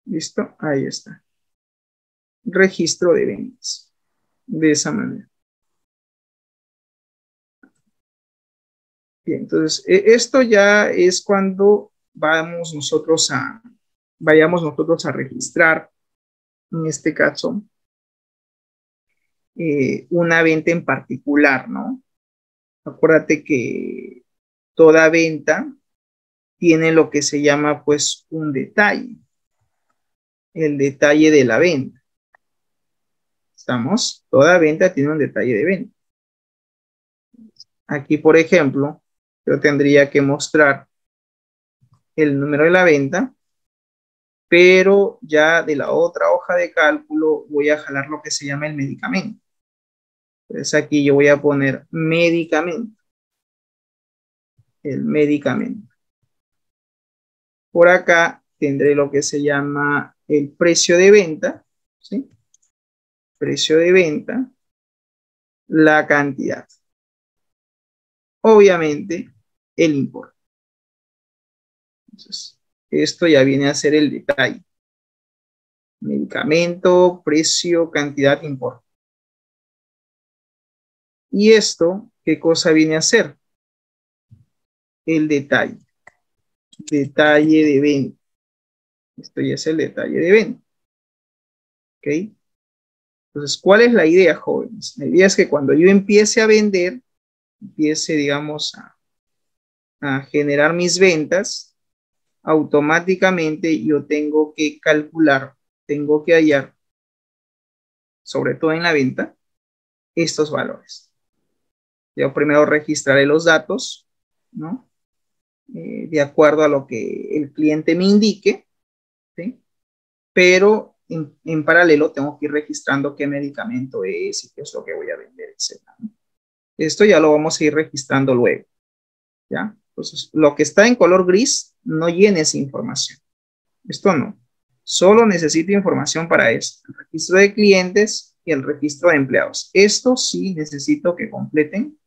¿Listo? Ahí está. Registro de ventas. De esa manera. Bien, entonces, esto ya es cuando vayamos nosotros a registrar, en este caso, una venta en particular, ¿no? Acuérdate que toda venta tiene lo que se llama, pues, un detalle. El detalle de la venta. ¿Estamos? Toda venta tiene un detalle de venta. Aquí, por ejemplo, yo tendría que mostrar el número de la venta, pero ya de la otra hoja de cálculo voy a jalar lo que se llama el medicamento. Entonces aquí yo voy a poner medicamento. El medicamento. Por acá tendré lo que se llama el precio de venta, ¿sí? Precio de venta, la cantidad. Obviamente, el importe. Entonces, esto ya viene a ser el detalle. Medicamento, precio, cantidad, importe. Y esto, ¿qué cosa viene a ser? El detalle. Detalle de venta. Esto ya es el detalle de venta. ¿Ok? Entonces, ¿cuál es la idea, jóvenes? La idea es que cuando yo empiece a vender, empiece, digamos, a generar mis ventas, automáticamente yo tengo que calcular, tengo que hallar, sobre todo en la venta, estos valores. Yo primero registraré los datos, ¿no? De acuerdo a lo que el cliente me indique, ¿sí? Pero en paralelo tengo que ir registrando qué medicamento es y qué es lo que voy a vender, etc. Esto ya lo vamos a ir registrando luego, ¿ya? Entonces, lo que está en color gris no llene esa información. Esto no. Solo necesito información para esto. El registro de clientes y el registro de empleados. Esto sí necesito que completen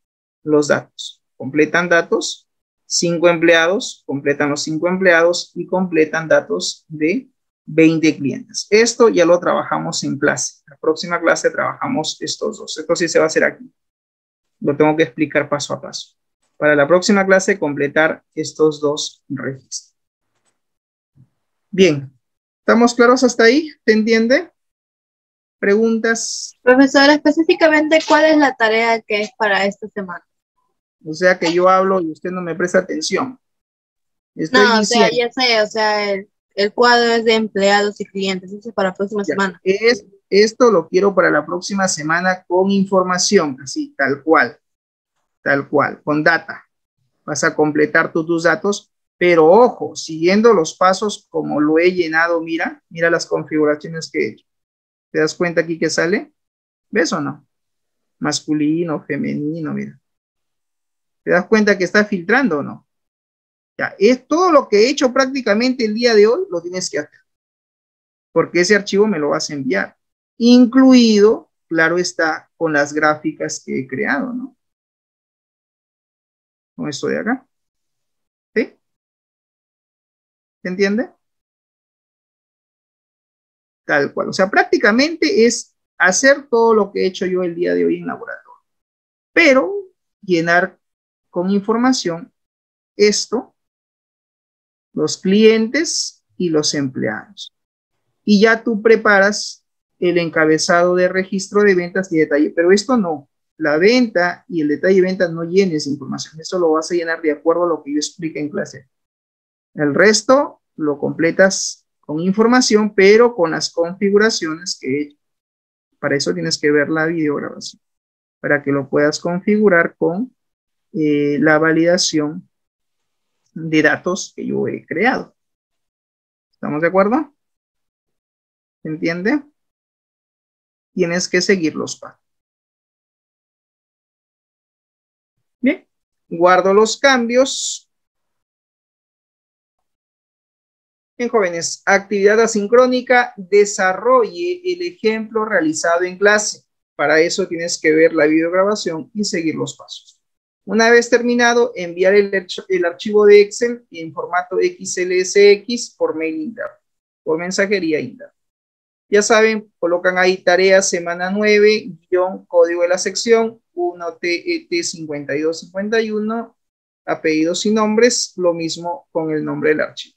los datos. Completan datos, 5 empleados, completan los 5 empleados y completan datos de 20 clientes. Esto ya lo trabajamos en clase. La próxima clase trabajamos estos dos. Esto sí se va a hacer aquí. Lo tengo que explicar paso a paso. Para la próxima clase, completar estos dos registros. Bien. ¿Estamos claros hasta ahí? ¿Se entiende? ¿Preguntas? Profesor, específicamente, ¿cuál es la tarea que es para esta semana? O sea que yo hablo y usted no me presta atención. Estoy No, o sea, diciendo. ya sé, o sea, el cuadro es de empleados y clientes, eso es para la próxima semana. Esto lo quiero para la próxima semana con información, así, tal cual, con data. Vas a completar tus datos, pero ojo, siguiendo los pasos como lo he llenado, mira las configuraciones que he hecho. ¿Te das cuenta aquí que sale? ¿Ves o no? Masculino, femenino, mira. ¿Te das cuenta que está filtrando o no? Ya, es todo lo que he hecho prácticamente el día de hoy, lo tienes que hacer. Porque ese archivo me lo vas a enviar. Incluido, claro está, con las gráficas que he creado, ¿no? Con esto de acá. ¿Sí? ¿Se entiende? Tal cual. O sea, prácticamente es hacer todo lo que he hecho yo el día de hoy en laboratorio. Pero llenar con información esto, los clientes y los empleados. Y ya tú preparas el encabezado de registro de ventas y detalle. Pero esto no. La venta y el detalle de ventas no llenes información. Eso lo vas a llenar de acuerdo a lo que yo expliqué en clase. El resto lo completas con información, pero con las configuraciones que he hecho. Para eso tienes que ver la videograbación, para que lo puedas configurar con la validación de datos que yo he creado. ¿Estamos de acuerdo? ¿Se entiende? Tienes que seguir los pasos. Bien, guardo los cambios. Bien, jóvenes, actividad asincrónica, desarrolle el ejemplo realizado en clase. Para eso tienes que ver la videograbación y seguir los pasos. Una vez terminado, enviar el archivo de Excel en formato XLSX por mail interno. por mensajería interna. Ya saben, colocan ahí tarea semana 9, guión, código de la sección, 1TET5251, apellidos y nombres, lo mismo con el nombre del archivo.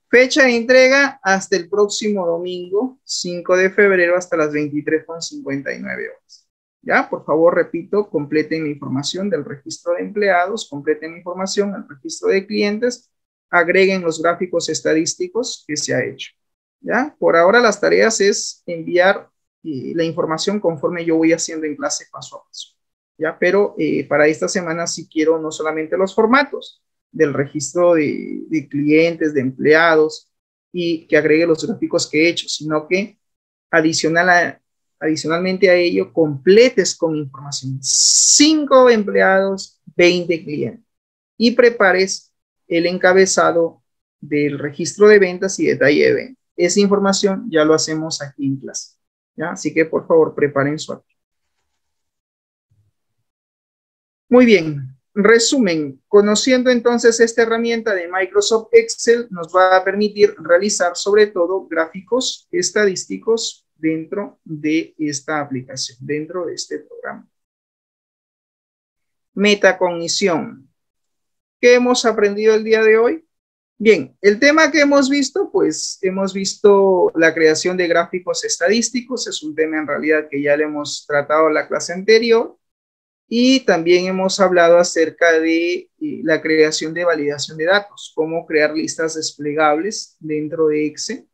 Fecha de entrega hasta el próximo domingo, 5 de febrero, hasta las 23:59 horas. Ya, por favor, repito, completen la información del registro de empleados, completen la información del registro de clientes, agreguen los gráficos estadísticos que se ha hecho. ¿Ya? Por ahora las tareas es enviar la información conforme yo voy haciendo en clase paso a paso. ¿Ya? Pero para esta semana sí quiero no solamente los formatos del registro de clientes, de empleados, y que agregue los gráficos que he hecho, sino que adicionalmente a ello completes con información. 5 empleados, 20 clientes. Y prepares el encabezado del registro de ventas y detalle de ventas. Esa información ya lo hacemos aquí en clase. ¿Ya? Así que por favor preparen su archivo. Muy bien. Resumen. Conociendo entonces esta herramienta de Microsoft Excel nos va a permitir realizar sobre todo gráficos estadísticos dentro de esta aplicación, dentro de este programa. Metacognición. ¿Qué hemos aprendido el día de hoy? Bien, el tema que hemos visto, pues hemos visto la creación de gráficos estadísticos, es un tema en realidad que ya le hemos tratado en la clase anterior, y también hemos hablado acerca de la creación de validación de datos, cómo crear listas desplegables dentro de Excel,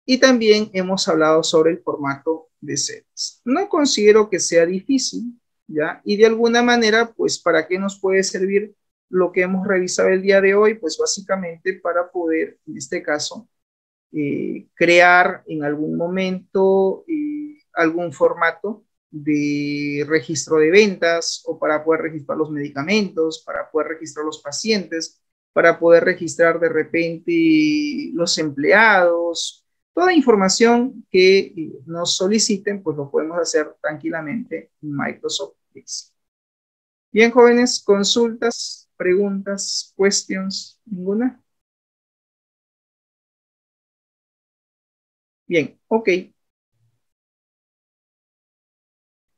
y también hemos hablado sobre el formato de celdas. No considero que sea difícil, ¿ya? Y de alguna manera, pues, ¿para qué nos puede servir lo que hemos revisado el día de hoy? Pues básicamente para poder, en este caso, crear en algún momento algún formato de registro de ventas, o para poder registrar los medicamentos, para poder registrar los pacientes, para poder registrar de repente los empleados. Toda información que nos soliciten, pues lo podemos hacer tranquilamente en Microsoft Excel. Bien, jóvenes, consultas, preguntas, questions, ¿ninguna? Bien, ok.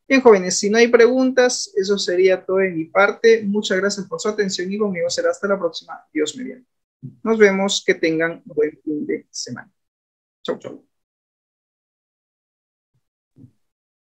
Bien, jóvenes, si no hay preguntas, eso sería todo de mi parte. Muchas gracias por su atención y conmigo será hasta la próxima. Dios mediante. Nos vemos, que tengan buen fin de semana. Chau, chau.